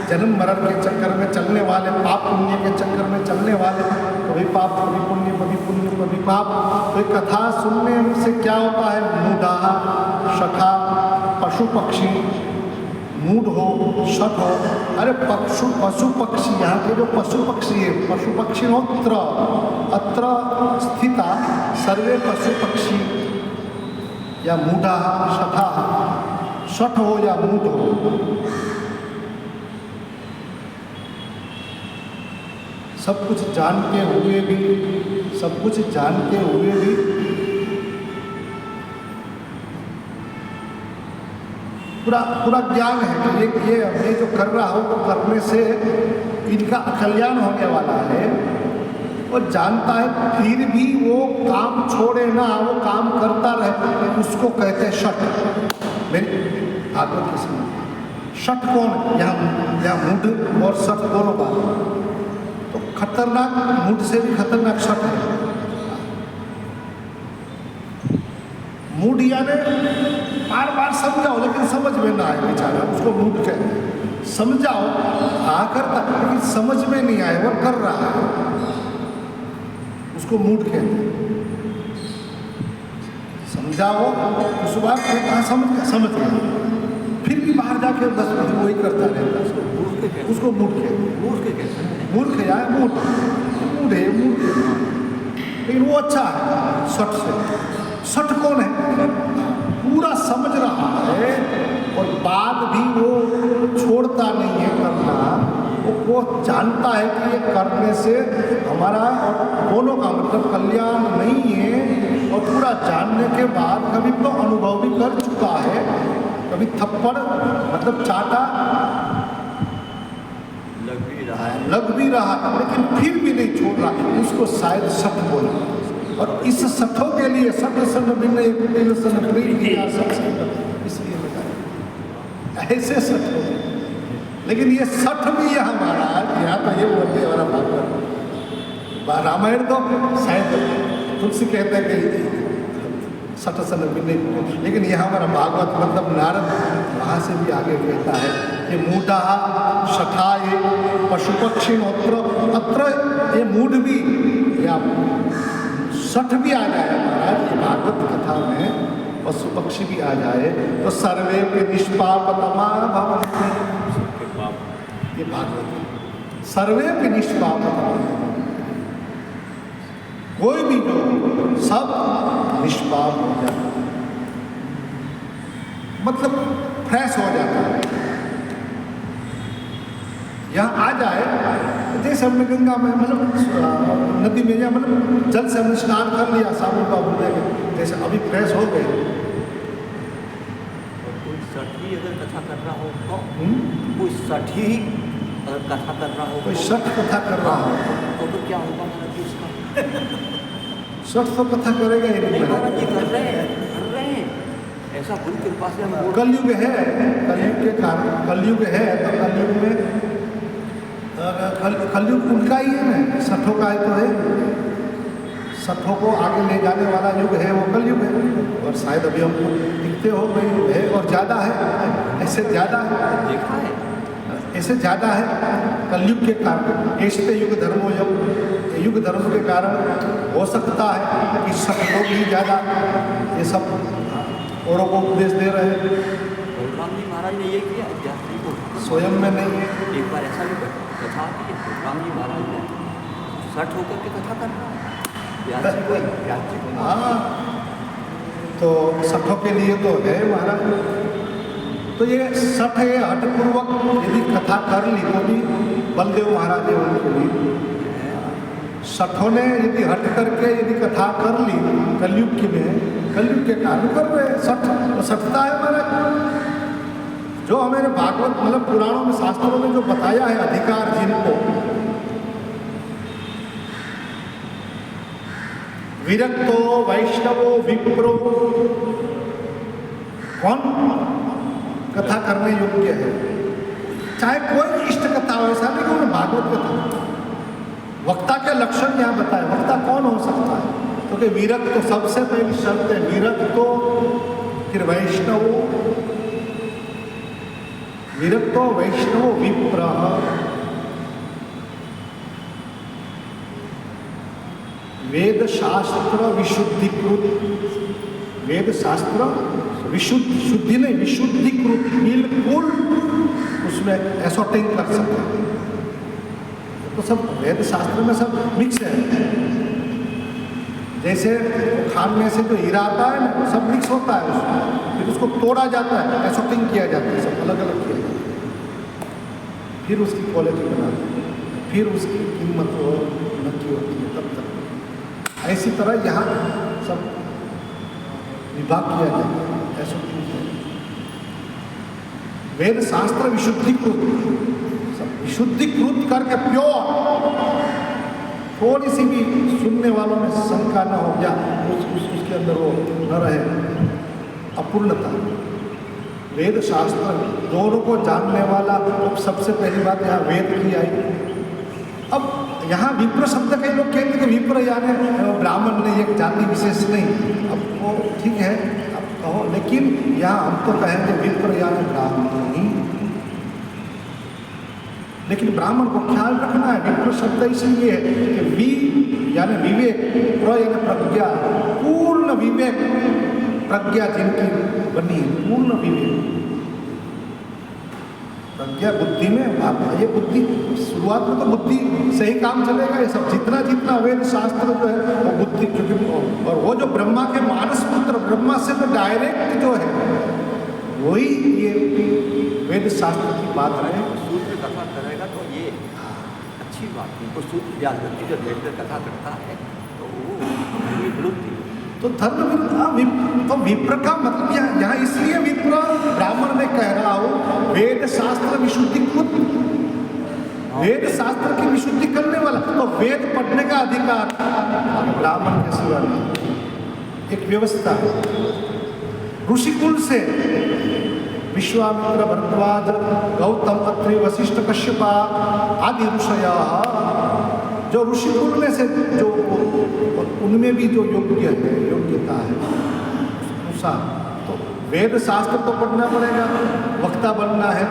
जन्म मरण के चक्कर में चलने वाले, पाप पुण्य के चक्कर में चलने वाले, कभी पाप कभी पुण्य, कभी पुण्य कभी पाप। तो कथा सुनने से क्या होता है? मूढ़ा शठा, पशु पक्षी, मूढ़ हो, शठ हो, अरे पशु पक्षी, यहाँ के जो पशु पक्षी है, पशु पक्षिणोत्र अत्र स्थिता सर्वे पशु पक्षी, या मूढ़ा शठा, शठ हो या मूढ़ हो, सब कुछ जानते हुए भी, सब कुछ जानते हुए भी पूरा ज्ञान है कि ये जो कर रहा हो, वो करने से इनका अकल्याण होने वाला है, और जानता है, फिर भी वो काम छोड़े ना, वो काम करता रहे, उसको कहते हैं शठ। मेरी भागवत की समझ, शठ कौन? यहाँ मूढ़ और शठ दोनों बात। तो खतरनाक मूढ़ से भी खतरनाक शठ है। मूढ़ यानी बार बार समझाओ लेकिन समझ में ना आए बेचारा, उसको मूढ़ कहते हैं। समझाओ आकर तक, लेकिन समझ में नहीं आए, वो कर रहा है, उसको मूढ़ कहते हैं। समझाओ उस बात में समझ गया, फिर भी बाहर जाके 10 मिनट वही करता रहता है, उसको मूढ़ कहते हैं। मूर्ख या मूढ़, मूढ़ है, मूढ़। लेकिन वो अच्छा है सठ से। सठ कौन है? पूरा समझ रहा है और बात भी वो छोड़ता नहीं है करना। वो जानता है कि ये करने से हमारा और दोनों का मतलब कल्याण नहीं है, और पूरा जानने के बाद कभी तो अनुभव भी कर चुका है, कभी थप्पड़ मतलब चाटा लग भी रहा था, लेकिन फिर भी नहीं छोड़ रहा, उसको शायद सठ बोला। और इस सठों के लिए सठ सन भिन्न इसलिए लगा ऐसे सठ हो। लेकिन ये सठ भी है हमारा, यहाँ तो ये बोलते हमारा भागवत रामायण तो शायद तुलसी कहते हैं कि सठ सन भिन्न, लेकिन यह हमारा भागवत मतलब नारद वहाँ से भी आगे कहता है कि मूढ़ा शठाए पशु पक्षी अत्र ये मूढ़ भी या सठ भी आ जाए महाराज ये भागवत कथा में, पशु पक्षी भी आ जाए तो सर्वे के निष्पापतमा भवन्ति। ये भागवत सर्वे के निष्पापतमा, कोई भी जो सब निष्पाप हो जाता है, मतलब फ्रेश हो जाता है। यहाँ आ जाए जैसे हमने गंगा में मतलब नदी में या मतलब जल से हमने स्नान कर लिया साबुन बाबू लेके, जैसे अभी फ्रेश हो गए। कोई सठी अगर कथा कर रहा हो तो कोई सठी अगर कथा कर रहा हो, कोई सठ कथा कर रहा हो तो क्या होगा महाराज जी उसका? सठ तो कथा करेगा ही नहीं महाराज जी कर रहे हैं ऐसा गुरु कृपा से हम कलयुग है, कलयुग के कारण कलयुग है तो कलयुग में कलयुग उनका ही है ना, सठों का ही तो है। सठों को आगे ले जाने वाला युग है वो कलयुग है, और शायद अभी हमको दिखते हो गई युग है और ज़्यादा है, ऐसे ज़्यादा है, देखा है ऐसे ज़्यादा है कलयुग के कारण। ऐसे युग धर्मों युग धर्म के कारण हो सकता है कि सठ लोग ही ज़्यादा ये सब औरों को उपदेश दे रहे हैं। बलराम जी महाराज ने ये किया, यात्री को स्वयं में नहीं। एक बार ऐसा भी कथा की बलराम जी महाराज ने सठ होकर के कथा कर रहा है यात्री को। हाँ तो सठों के लिए तो है महाराज। तो ये सठ है हठपूर्वक यदि कथा कर ली तो भी बलदेव महाराज ने उनको भी सठों ने यदि हट करके यदि कथा कर ली कलयुग की में, कलयुग के कारण कर रहे सठ तो सठता है महाराज। जो हमारे भागवत मतलब पुराणों में शास्त्रों में जो बताया है अधिकार जिनको विरक्तो वैष्णवो विप्रो, कौन कथा करने योग्य है? चाहे कोई इष्ट कथा हो, ऐसा नहीं कि भागवत कथा। वक्ता के लक्षण यहाँ बताए, वक्ता कौन हो सकता है? क्योंकि तो विरक्त तो सबसे पहली शर्त है, विरक्त तो फिर वैष्णवो, विरक्तो वैष्णवो विप्र, वेद शास्त्र विशुद्धिकृत, वेद शास्त्र शुद्धि नहीं विशुद्धिकृत, बिल्कुल उसमें एसोटिंग कर सकते हैं। तो सब वेद शास्त्र में सब मिक्स है, जैसे खान में से जो हीरा आता है ना सब मिक्स होता है उसमें, फिर उसको तोड़ा जाता है, एसोटिंग किया जाता है, सब अलग अलग किया जाता है, फिर उसकी क्वालिटी बनाते हैं, फिर उसकी कीमत नक्की होती है तब तक। ऐसी तरह यहाँ सब विभाग किया जाता है, ऐसा वेद शास्त्र विशुद्धिकृत, सब विशुद्धिकृत करके प्योर, थोड़ी सी भी सुनने वालों में शंका न हो या उसके अंदर वो न रहे अपूर्णता। वेद शास्त्र दोनों को जानने वाला, तो सबसे पहली बात यहाँ वेद की आई। अब यहाँ विप्र शब्द कई लोग कहते हैं कि विप्र यानी ब्राह्मण नहीं, एक जाति विशेष नहीं। अब वो ठीक है अब कहो, लेकिन यहाँ हम तो कहेंगे विप्र यानी ब्राह्मण ही, लेकिन ब्राह्मण को ख्याल रखना है। विप्र शब्द इसलिए है कि वी यानी विवेक, प्र यानी प्रज्ञा, पूर्ण विवेक, प्रज्ञा जिनकी बनी है, पूर्ण विवेक। प्रज्ञा बुद्धि में आप ये बुद्धि शुरुआत में तो बुद्धि से ही काम चलेगा। ये सब जितना जितना वेद शास्त्र जो है वो बुद्धि, क्योंकि और वो जो ब्रह्मा के मानस पुत्र ब्रह्मा से तो डायरेक्ट जो है वही ये वेद शास्त्र की बात रहे। सूत्र कथा करेगा तो ये अच्छी बात है। तो सूत्र व्यासपति जब बैठकर कथा करता है तो वो विरुद्ध तो धर्म तो विप्र का मतलब यहाँ इसलिए विप्र ब्राह्मण में कह रहा हूँ वेद शास्त्र विशुद्धिकृत, वेद शास्त्र की विशुद्धि करने वाला, तो वेद पढ़ने का अधिकार ब्राह्मण के सिवा नहीं। एक व्यवस्था ऋषिकुल से विश्वामित्र भरद्वाज गौतम अत्रि वशिष्ठ कश्यपा आदि ऋषया, जो ऋषिकुल में से जो उनमें भी जो योग्यता है अनुसार, तो वेद शास्त्र तो पढ़ना पड़ेगा, वक्ता बनना है।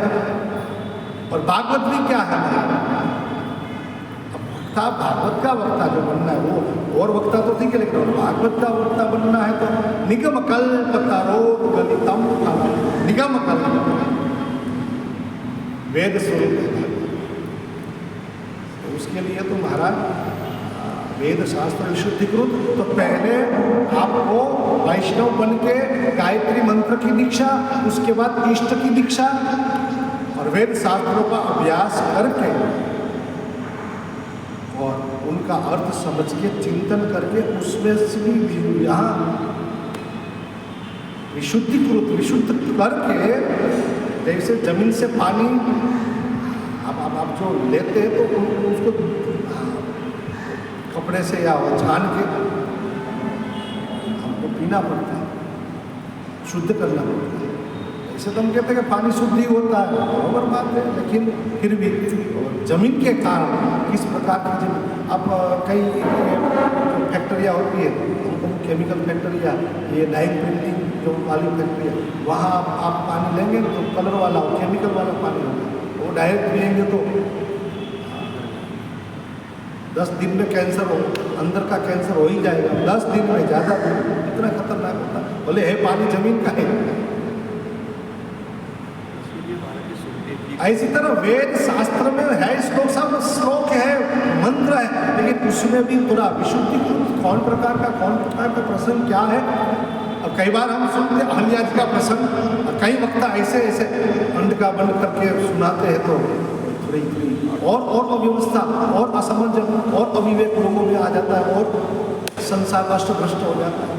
और भागवत भी क्या है, अब वक्ता भागवत का वक्ता जो बनना है वो, और वक्ता तो ठीक है लेकिन भागवत का वक्ता बनना है तो निगम कल्प तरो गलितम, निगम कल्प वेद स्वरूप है। तो उसके लिए तो महाराज वेद शास्त्र विशुद्धिकृत, तो पहले आपको वैष्णव बन के गायत्री मंत्र की दीक्षा, उसके बाद इष्ट की दीक्षा और वेद शास्त्रों का अभ्यास करके और उनका अर्थ समझ के चिंतन करके उसमें से भी यहाँ विशुद्धिकृत विशुद्ध करके, जैसे जमीन से पानी आप जो लेते हैं तो उसको कपड़े से या छान के हमको पीना पड़ता है, शुद्ध करना पड़ता है। ऐसे तो हम कहते हैं कि पानी शुद्ध ही होता है, बराबर बात है, लेकिन फिर भी जमीन के कारण किस प्रकार की जमीन, अब कई फैक्ट्रियाँ होती है, केमिकल फैक्ट्रियाँ, ये डाइंग प्रिंटिंग जो वाली फैक्ट्रियाँ, वहाँ आप पानी लेंगे तो कलर वाला हो, केमिकल वाला पानी होगा, वो डायरेक्ट पिएंगे तो 10 दिन में कैंसर हो, अंदर का कैंसर हो ही जाएगा, 10 दिन में, ज़्यादा इतना खतरनाक होता है। बोले है पानी जमीन का है। इसी तरह वेद शास्त्र में है श्लोक, सब श्लोक है, मंत्र है, लेकिन उसमें भी थोड़ा विशुद्धि कौन प्रकार का प्रसंग क्या है। अब कई बार हम सुनते अहल्या जी का प्रसंग, कई वक्ता ऐसे ऐसे अंड का बंद करके सुनाते हैं तो और अव्यवस्था और असमंजस और अविवेक लोगों में आ जाता है और संसार राष्ट्र भ्रष्ट हो जाता है।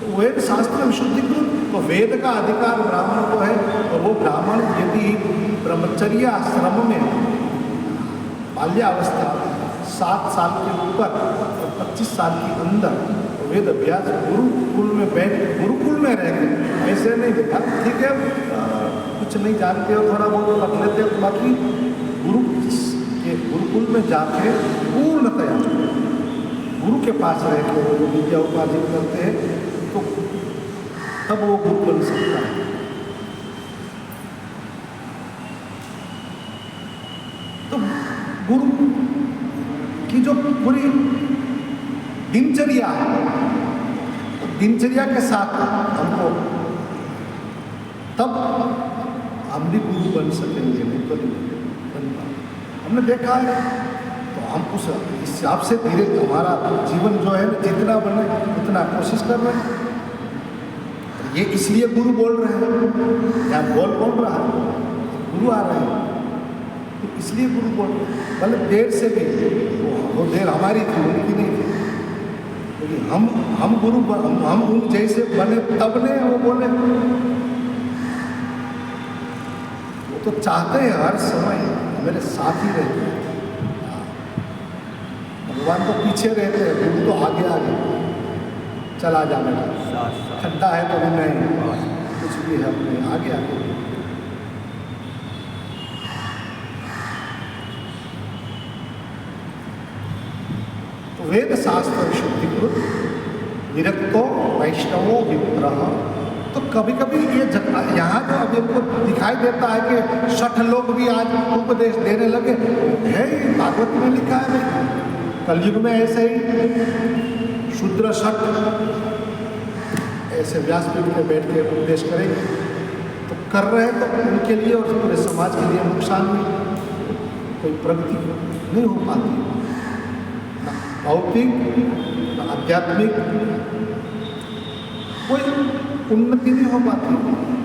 तो वेद शास्त्र विशुद्धिकृत, तो वेद का अधिकार ब्राह्मण को है, और वो ब्राह्मण यदि ब्रह्मचर्य आश्रम में बाल्यावस्था 7 साल के ऊपर और 25 साल के अंदर वेद अभ्यास गुरुकुल में बैठ, गुरुकुल में रह गए, ऐसे नहीं देखा ठीक है कुछ नहीं जानते हो थोड़ा बहुत रख लेते हो, बाकी गुरुकुल में जाके पूर्णतया गुरु के पास रह के वो विद्या उपार्जित करते हैं तो तब वो गुरु बन सकता है। तो गुरु की जो पूरी दिनचर्या है, दिनचर्या के साथ हमको तब हम भी गुरु बन सकेंगे, नहीं तो नहीं बन पाएंगे। हमने देखा है तो हम उस हिसाब से धीरे हमारा जीवन जो है जितना बने उतना कोशिश कर रहे हैं। ये इसलिए गुरु बोल रहे हैं, या बोल रहा है, गुरु आ रहे हैं तो इसलिए गुरु बोल रहे हैं। मतलब देर से भी वो देर हमारी थी, उनकी नहीं थी, क्योंकि हम गुरु हम उन जैसे बने तब ने वो बोले। वो तो चाहते हैं हर समय मेरे साथ ही रहते हैं, भगवान तो पीछे रहते हैं, गुरु तो आगे आगे चला जाने का, खड्डा है तो भी नहीं, कुछ भी है अपने आगे आगे। तो वेद शास्त्र विशुद्धिकृत विरक्तो वैष्णवो विप्रः। तो कभी कभी ये यहाँ जो अभी हमको दिखाई देता है कि 60 लोग भी आज उपदेश देने लगे, है भागवत में लिखा है नहीं, कलयुग में ऐसे ही शूद्र 60 ऐसे व्यासपीठ में बैठ के उपदेश करेंगे। तो कर रहे हैं तो उनके लिए और पूरे समाज के लिए नुकसान हुई, कोई प्रगति नहीं हो पाती, ना भौतिक ना आध्यात्मिक कोई उन्नति नहीं हो पाती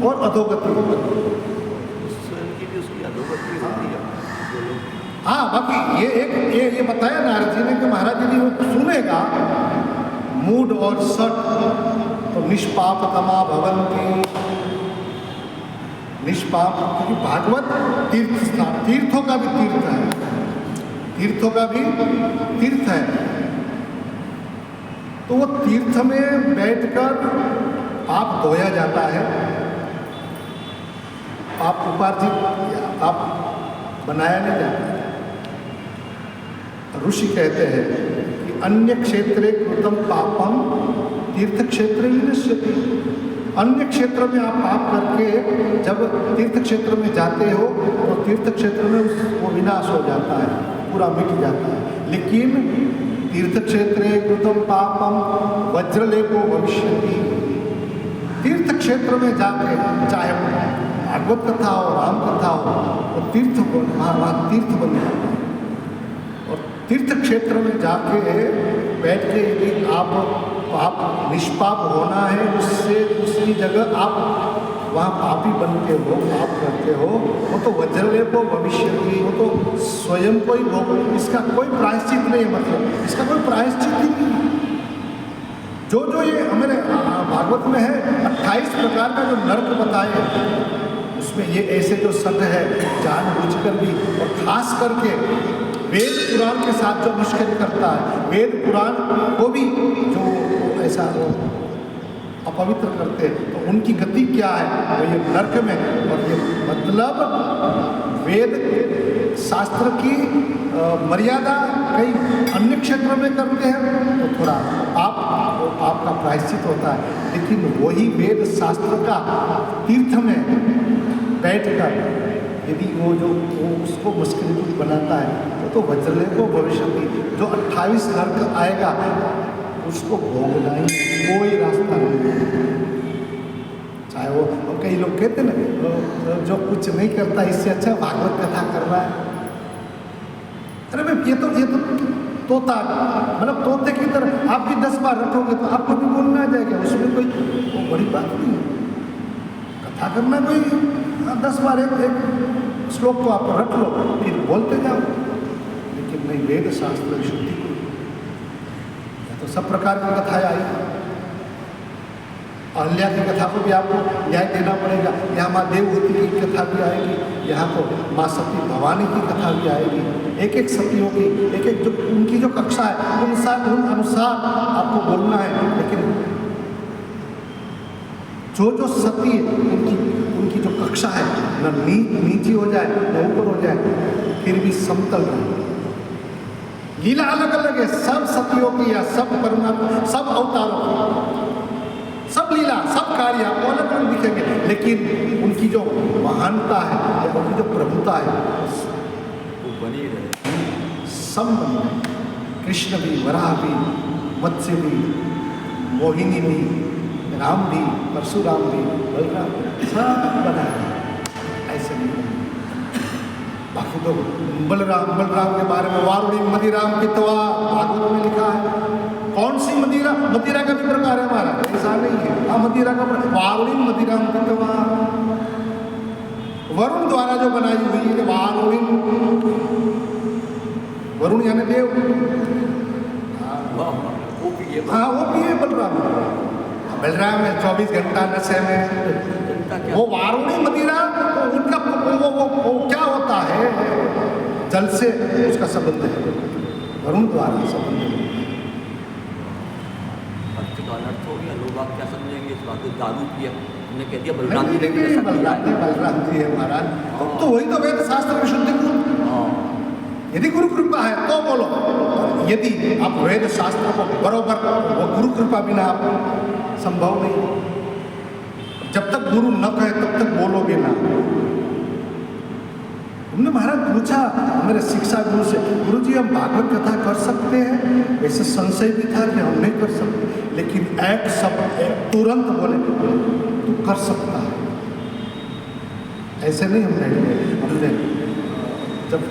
और अधोगति हो पाती। स्वयं की भी उसकी अधोगति होती है जो लोग। हाँ, बाकी ये बताया नारद जी ने कि महाराज यदि वो सुनेगा मूड और सट तो निष्पाप तमा भवंती, निष्पाप, क्योंकि भागवत तीर्थ स्थान, तीर्थों का भी तीर्थ है, तीर्थों का भी तीर्थ है। तो वो तीर्थ में बैठकर पाप धोया जाता है, पाप उपार्जित या पाप बनाया नहीं जाता है। ऋषि कहते हैं कि अन्य क्षेत्रे कृतम पापम तीर्थ क्षेत्र ही नश्यति। अन्य क्षेत्र में आप पाप करके जब तीर्थ क्षेत्र में जाते हो तो तीर्थ क्षेत्र में वो विनाश हो जाता है, पूरा मिट जाता है। लेकिन तीर्थ क्षेत्रे कृतम पापम वज्रलेपो भविष्यति। तीर्थ क्षेत्र में जाके चाहे भागवत कथा हो, राम कथा हो, वो तीर्थ वहाँ तीर्थ बन जाता है। और तीर्थ क्षेत्र में जाके बैठ के यदि आप पाप निष्पाप होना है, उससे दूसरी जगह आप वहाँ पापी बनते हो, पाप करते हो, वो तो वज्रलेपो भविष्यति, वो तो स्वयं को ही भोग, इसका कोई प्रायश्चित नहीं है, मतलब इसका कोई प्रायश्चित ही नहीं। जो ये हमारे भागवत में है 28 प्रकार का जो नरक बताए, उसमें ये ऐसे जो सत है जानबूझकर भी और खास करके वेद पुराण के साथ जो मुश्किल करता है, वेद पुराण को भी जो ऐसा अपवित्र करते हैं, तो उनकी गति क्या है, वो ये नरक में। और ये मतलब वेद शास्त्र की मर्यादा कई अन्य क्षेत्रों में करते हैं तो थोड़ा पाप का प्रायश्चित होता है, लेकिन वही वेद शास्त्र का तीर्थ में बैठकर यदि वो उसको मुश्किल बनाता है तो वज्रलेपो भविष्यति, जो 28 नरक आएगा उसको भोगना ही कोई रास्ता नहीं। चाहे वो कई लोग कहते हैं ना जो कुछ नहीं करता इससे अच्छा भागवत कथा कर रहा है। अरे भाई ये तो तोता, मतलब तोते की तरह आप भी 10 बार रटोगे तो आपको भी बोलना आ जाएगा, उसमें कोई बड़ी बात नहीं है। कथा करना कोई 10 बार एक श्लोक को आप रट लो फिर बोलते जाओ, लेकिन नहीं, वेद शास्त्र शुद्धि को तो सब प्रकार की कथाएं आई। अहल्या की कथा को भी आपको न्याय देना पड़ेगा। यहाँ माँ देवहूति की कथा भी आएगी, यहाँ तो माँ सती भवानी की कथा भी आएगी। एक एक सतियों की एक एक जो उनकी जो कक्षा है उन अनुसार आपको बोलना है। लेकिन जो सती उनकी जो कक्षा है न नीची हो जाए न ऊपर हो जाए, फिर भी समतल रहे। लीला अलग अलग है सब सतियों की या सब परमात्मा सब अवतारों की, सब लीला सब कार्य आपको अलग अलग दिखेंगे, लेकिन उनकी जो महानता है या उनकी जो प्रभुता है वो बनी रहे, सब बनी रहे। कृष्ण भी, वराह भी, मत्स्य भी, मोहिनी भी, राम भी, परशुराम भी, बलराम भी, सब बना है। ऐसे नहीं बाकी तो बलराम के बारे में वारुणी मदिराम पितवा भागवत में लिखा है। कौन सी मदिरा का भी प्रकार है हमारा, ऐसा नहीं है। हाँ, मदिरा का वारुणी मदिराम पितवा, वरुण द्वारा जो बनाई हुई है वारुणी, वरुण यानी देव। हाँ, वो भी है बलराम है 24 घंटा नशे में। वो वारुणी मदिरा तो उनका वो क्या होता है, जल से उसका संबंध है, वरुण द्वारा संबंध है। अर्थ हो गया, लोग आप क्या समझेंगे इस बात को? दारू पिया हमने कह दिया बलराम जी है महाराज, तो वही तो वेद शास्त्र में शुद्धि गुरु। यदि गुरु कृपा है तो बोलो, यदि आप वेद शास्त्र को बरोबर, वो गुरु कृपा बिना आप संभव नहीं। जब तक गुरु न कहे तब तक बोलोगे ना। हमने महाराज पूछा मेरे शिक्षा गुरु से, गुरु जी हम भागवत कथा कर सकते हैं? वैसे संशय भी था कि हम नहीं कर सकते, लेकिन तुरंत बोले तू कर सकता है। ऐसे नहीं हम बैठे, हमने जब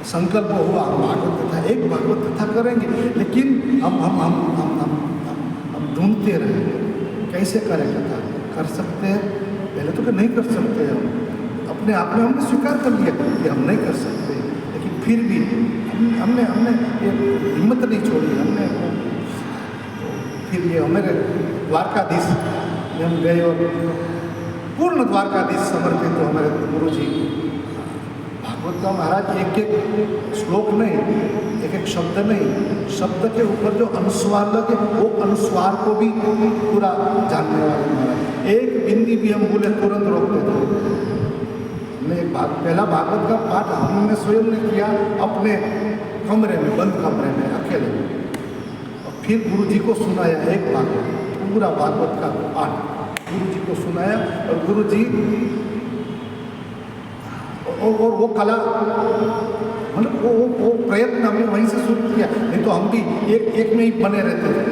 संकल्प हुआ हम भागवत कथा, एक भागवत कथा करेंगे, लेकिन हम ढूंढते रहे कैसे करें कथा। कर सकते हैं पहले तो कि नहीं कर सकते हम, अपने आप में हमने स्वीकार कर लिया कि हम नहीं कर सकते, लेकिन फिर भी हमने ये हिम्मत नहीं छोड़ी। हमने फिर ये हमारे द्वारकाधीश में हम गए और पूर्ण द्वारकाधीश समर्पित तो हमारे गुरु जी भागवत का महाराज एक एक श्लोक नहीं, एक एक शब्द नहीं, शब्द के ऊपर जो अनुस्वार लगे वो अनुस्वार को भी पूरा जानने वाले महाराज। एक बिंदी भी हम बोले तुरंत रोकते थे। हमने एक पहला भागवत का पाठ हमने स्वयं ने किया अपने कमरे में, बंद कमरे में अकेले में, और फिर गुरु जी को सुनाया एक भागवत, पूरा भागवत का पाठ गुरु जी को सुनाया। और गुरु जी और वो कला मतलब वो प्रयत्न हमने वहीं से शुरू किया, नहीं तो हम भी एक में ही बने रहते थे,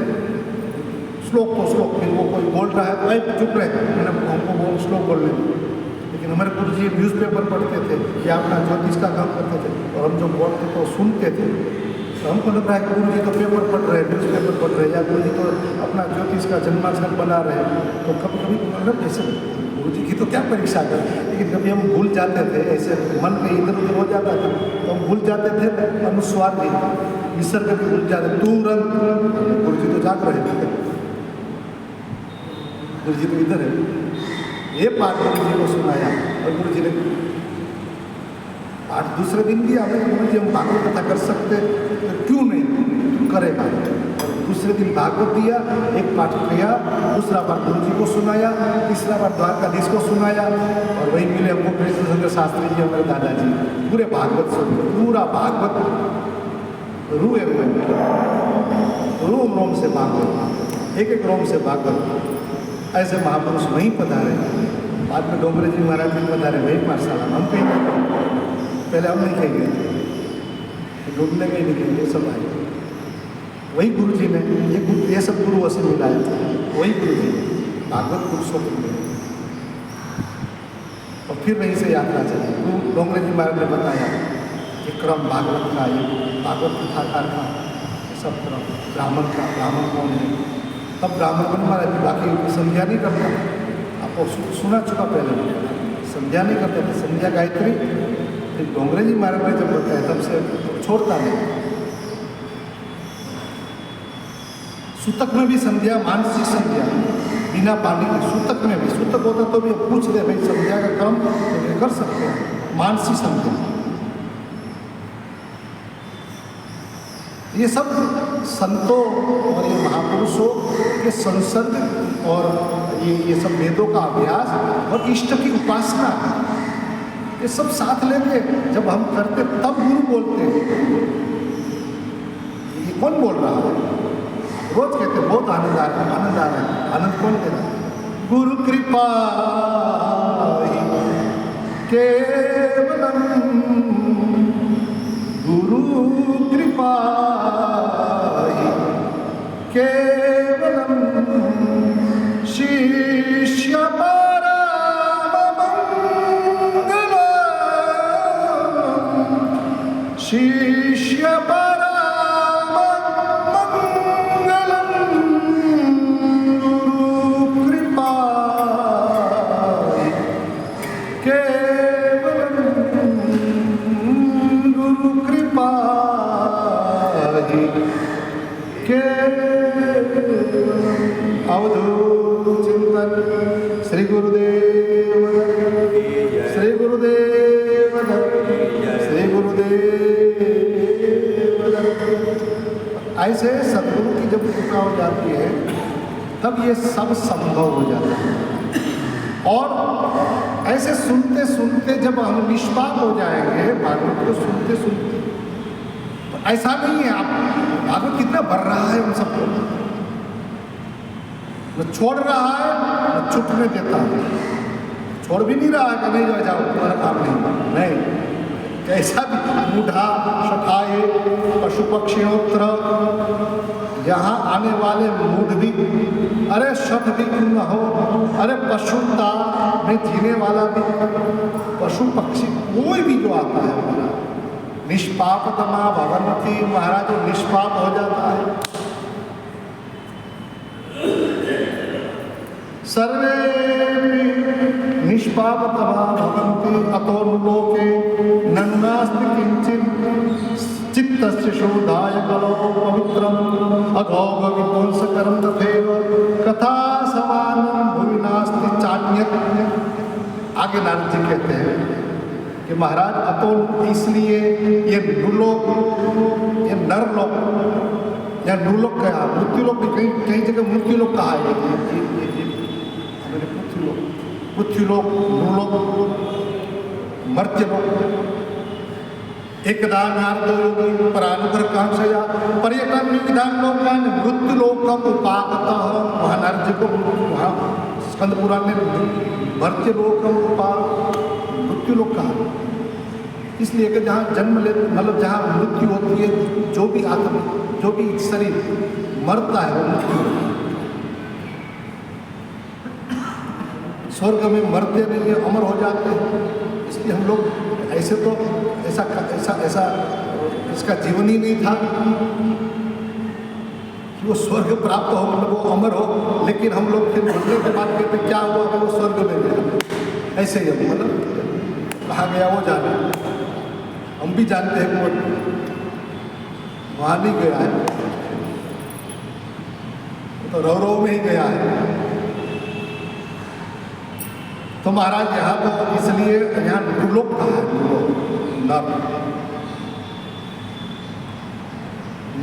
श्लोक तो श्लोक, फिर वो कोई बोल रहा है तो भाई चुप रहे, हमको वो श्लोक बोलने। लेकिन हमारे गुरु जी न्यूज़पेपर पढ़ते थे या अपना ज्योतिष का काम करते थे, और हम जो बोलते तो सुनते थे, तो हमको लग रहा है गुरु जी तो पेपर पढ़ रहे हैं, न्यूज़पेपर पढ़ रहे हैं, या गुरु जी तो अपना ज्योतिष का जन्माक्षर बना रहे हैं। तो कभी कभी मतलब ऐसे गुरु जी की तो क्या परीक्षा कर, लेकिन कभी हम भूल जाते थे, ऐसे मन में इधर उधर हो जाता था तो हम भूल जाते थे, अनुस्वार भी विसर्ग भी भूल जाते तुरंत। गुरु जी तो जाग रहे थे, गुरु जी तो इधर है। ये पाठ गुरु जी को सुनाया और गुरु जी ने पाठ दूसरे दिन भी हमें गुरु जी हम भागवत कथा कर सकते तो क्यों नहीं करेगा। दूसरे दिन भागवत दिया, एक पाठ किया, दूसरा बार गुरु जी को सुनाया, तीसरा बार द्वारकाधीश को सुनाया, और वही मिले हमको कृष्ण चंद्र शास्त्री जी हमारे दादाजी, पूरे भागवत सुन, पूरा भागवत रूए हुए, रोम रोम से भागवत, एक एक रोम से भागवत। ऐसे महापुरुष वहीं पधारे, बाद में डोंगरे जी महाराज भी पधारे वहीं पाठशाला। हम कहीं नहीं, पहले हम नहीं कहीं गए, ढूंढने कहीं नहीं गए, ये सब आए वही गुरु जी ने, ये सब गुरु असल मिलाया था, वही गुरु जी भागवत पुरुषोत्तम में। और फिर वहीं से यात्रा चली। गुरु डोंगरे जी महाराज ने बताया कि क्रम भागवत का, ये भागवत कथाकार का सब क्रम, ब्राह्मण का, ब्राह्मण कौन है, तब ब्राह्मण बन महाराज जी बाकी संध्या नहीं करता, आपको सुना चुका पहले, संध्या नहीं करते थे, संध्या गायत्री। फिर डोंगरे जी महाराज ने जब बताया तब से छोड़ता नहीं। सूतक में भी संध्या, मानसिक संध्या बिना पानी के, सूतक में भी, सूतक होता तो भी पूछ दे भाई संध्या का क्रम तो कर सकते हैं, मानसिक संध्या। ये सब संतों और ये महापुरुषों के संसर्ग और ये सब वेदों का अभ्यास और इष्ट की उपासना, ये सब साथ लेके जब हम करते तब गुरु बोलते हैं। ये कौन बोल रहा है? रोज कहते बहुत आनंद आ रहा है, आनंद आ रहा है। आनंद कौन कहता है? गुरु कृपा केवलम, गुरु कृपा केवलम, शिष्य परम मंगलम, शिष्य अवधूत चिंतन। श्री गुरुदेव, श्री गुरुदेव, श्री गुरुदेव। ऐसे सदगुरु की जब कृपा हो जाती है तब ये सब संभव हो जाता है। और ऐसे सुनते सुनते जब हम निष्पाप हो जाएंगे, भागवत को सुनते सुनते, तो ऐसा नहीं है आप भागवत कितना बढ़ रहा है उन सबको, न छोड़ रहा है न छूटने देता है। छोड़ भी नहीं रहा है कि नहीं जाओ तुम्हारा काम नहीं, कैसा भी मूढ़ा सखाए पशु पक्षियोत्र, यहाँ आने वाले मूढ़ भी, अरे शठ भी क्यों न हो, अरे पशुता में जीने वाला भी, पशु पक्षी कोई भी जो आता है महाराज, निष्पापतमा भवन्ति, महाराज जो निष्पाप हो जाता है। सर्वे निष्पापतमा भवन्ति अतो लोके नन्नास्ति किंचित् चित्तस्य शोधाय कलो पवित्रम् अघोघ विध्वंसकरं तथैव कथा समानं भुवि नास्ति चान्यत्। आगे नारद जी कहते हैं कि महाराज अतो, इसलिए ये नृलोक, ये नरलोक या नृलोक कहा, मृत्युलोक भी कई जगह मृत्युलोक कहा है, पृथ्वीलोक, नृलोक, मर्त्यलोक। एकदा नारदो योगी परानुग्रहकांक्षया पर्यटन विधान लोकान मृत्युलोकम उपागतः। वहाँ नारद जी को वहाँ स्कंद पुराण ने मर्त्यलोकम मृत्युलोक कहा, इसलिए कि जहाँ जन्म ले, मतलब जहाँ मृत्यु होती है, जो भी आत्मा, जो भी शरीर मरता है वो मृत्यु होती है। स्वर्ग में मरते नहीं है, अमर हो जाते हैं। इसलिए हम लोग ऐसे तो ऐसा ऐसा ऐसा इसका जीवन ही नहीं था कि वो स्वर्ग प्राप्त हो, मतलब वो अमर हो, लेकिन हम लोग फिर मरने के बाद कहते क्या हुआ कि वो स्वर्ग में गया। ऐसे ही मतलब कहाँ गया वो जाने, हम भी जानते हैं कि वो वहाँ नहीं गया है, तो रौरव में ही गया है। तो महाराज यहाँ तो इसलिए यहाँ नृलोक कहा है, नर,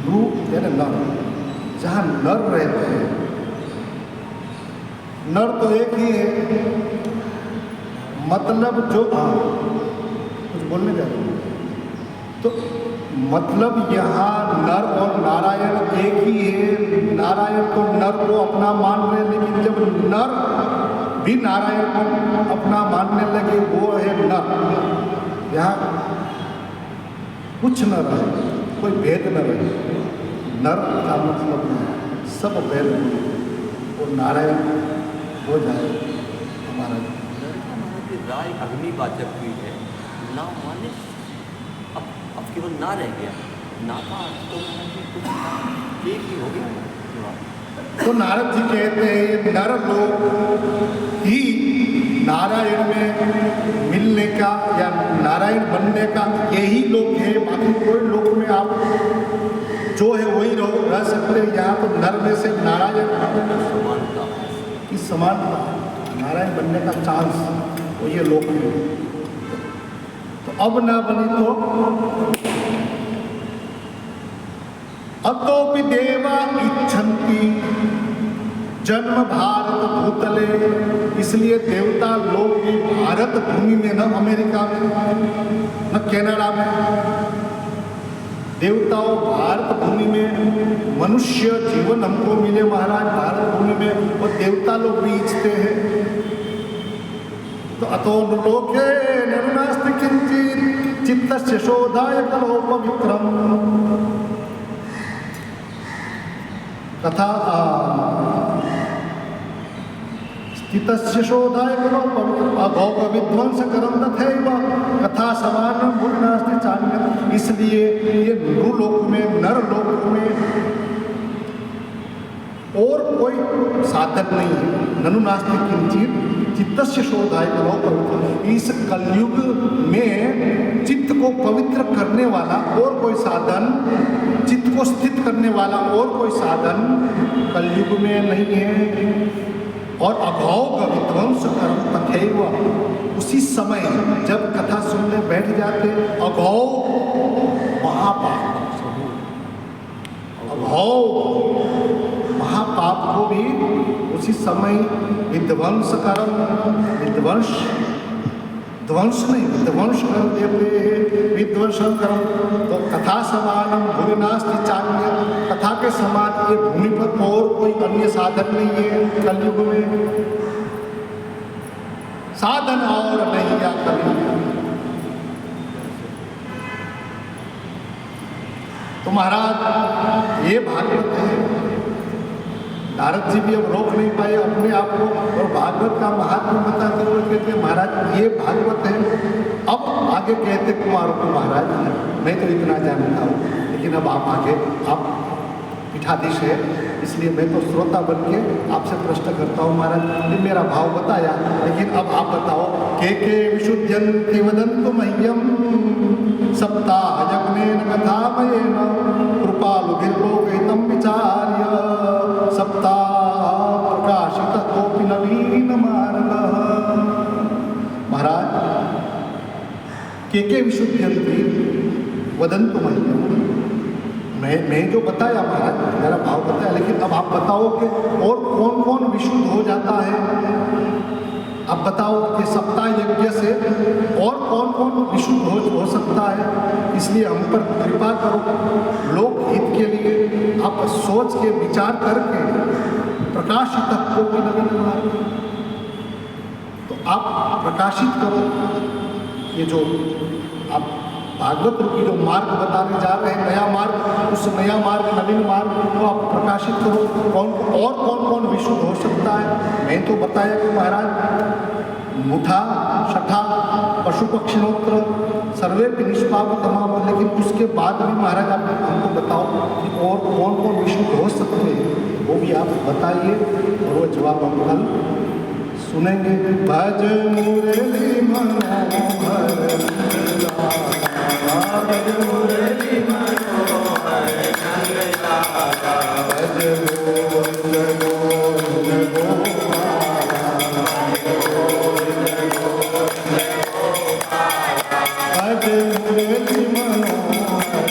नृ यानी नर, जहाँ नर रहते हैं। नर तो एक ही है, मतलब जो कुछ बोलने जा रहे हैं, तो मतलब यहाँ नर और नारायण एक ही है। नारायण तो नर को अपना मान रहे, लेकिन जब नर भी नारायण को अपना मानने लगे, वो है नर। यहाँ कुछ न रहे, कोई भेद न रहे, नर का मतलब सब भेद वो नारायण हो जाए हमारा। राय अग्निवाचक भी है, ना माने अब केवल ना रह गया, ना का अर्थ तो कुछ एक ही हो गया। तो नारद जी कहते हैं ये नर लोग ही नारायण में मिलने का या नारायण बनने का यही लोक है। बाकी कोई लोक में आप जो है वही रह सकते हैं। यहाँ तो नर में से नारायण की समानता, नारायण बनने का चांस वो ये लोक में। तो अब ना बनी तो अतोपि देवा इच्छन्ति जन्म भारत भूतले। इसलिए देवता लोग भी भारत भूमि में, न अमेरिका में न कनाडा में, देवताओं भारत भूमि में मनुष्य जीवन हमको मिले महाराज भारत भूमि में, और देवता लोग भी इच्छते हैं। तो अतो लोके नरुनास्ति किंचित् चित्तस्य शोधाय कलो पवित्रम्। तथा स्थितस्य शोधाय करो पवित्र अघोघ विध्वंसकरं तथैव कथा समानं भुवि नास्ति चान्यत्। इसलिए ये नृलोक में, नरलोक में और कोई साधन नहीं है। ननु नास्ति किंचित् चित्तस्य शोधाय करो पवित्र। इस कलयुग में चित्त को पवित्र करने वाला और कोई साधन, चित्त को स्थित करने वाला और कोई साधन कलयुग में नहीं है। और अघोघ विध्वंसकरं तथैव, उसी समय जब कथा सुनने बैठ जाते अघोघ महापाप, अघोघ महापाप को भी उसी समय विध्वंसकरं, ध्वंस नहीं, विध्वंस कर देते हैं, विध्वंसन करम। तो कथा समानम भूमि नास्ति चान्य, कथा के समान ये भूमि पर और कोई अन्य साधन नहीं है। कलयुग में साधन और नहीं या कभी तो महाराज ये भागवत है। नारद जी भी अब रोक नहीं पाए अपने आप को और भागवत का महात्म्य बताते हुए कहते महाराज ये भागवत है। अब आगे कहते कुमारों को महाराज मैं तो इतना जानता हूँ, लेकिन अब आप आगे आप पीठाधीश है, इसलिए मैं तो श्रोता बन के आपसे प्रश्न करता हूँ महाराज। ये मेरा भाव बताया, लेकिन अब आप बताओ के विशुद्ध्यन्ति वदन्तु मह्यम सप्ताह यज्ञेन कथामयेन कृपालुभिर्लोकहितं विचार्य सप्ताह प्रकाशित कोऽपि नवीन मार्गः। महाराज के विशुद्ध्यन्ति वदन्तु मह्यम, मैं जो बताया महाराज मेरा भाव बताया, लेकिन अब आप बताओ कि और कौन कौन विशुद्ध हो जाता है। अब बताओ कि सप्ताह यज्ञ से और कौन कौन विशुद्ध हो सकता है, इसलिए हम पर कृपा करो। लोक हित के लिए आप सोच के विचार करके प्रकाशित को भी नवीन मार्ग, तो आप प्रकाशित करो। ये जो आप भागवत रूपी जो मार्ग बताने जा रहे हैं, नया मार्ग, उस नया मार्ग नवीन मार्ग को आप प्रकाशित करो। कौन कौन विशुद्ध हो सकता है। मैं तो बताया कि महाराज मुठा शठा पशु पक्षिणोत्र सर्वे भी निष्पाप तमाम, लेकिन उसके बाद भी महाराज आप हमको बताओ कि और कौन कौन विशुद्ध हो सकते हैं, वो भी आप बताइए और वो जवाब हम कल सुनेंगे। भज मुरली मनोहर भज मुरली मनोहर भज गोविंद गोविंद भज मुरली मनोहर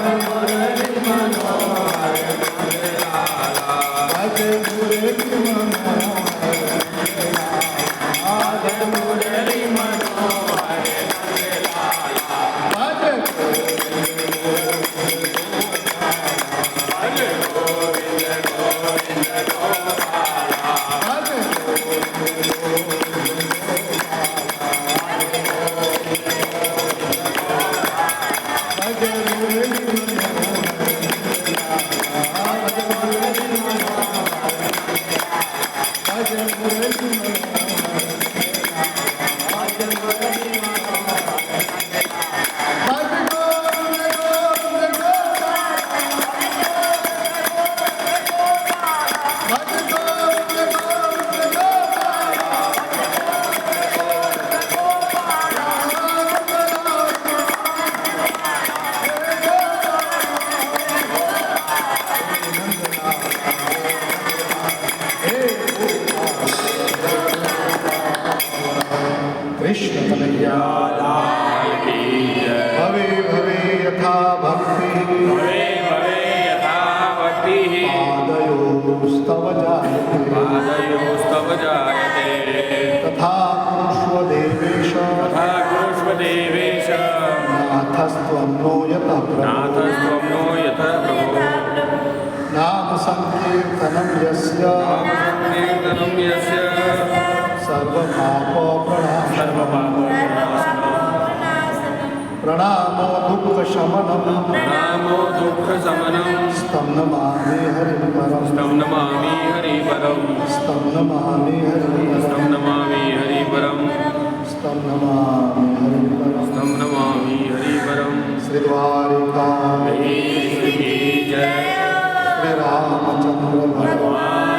मुरली मनोहर भज मुरली श्री रामचंद्र भगवान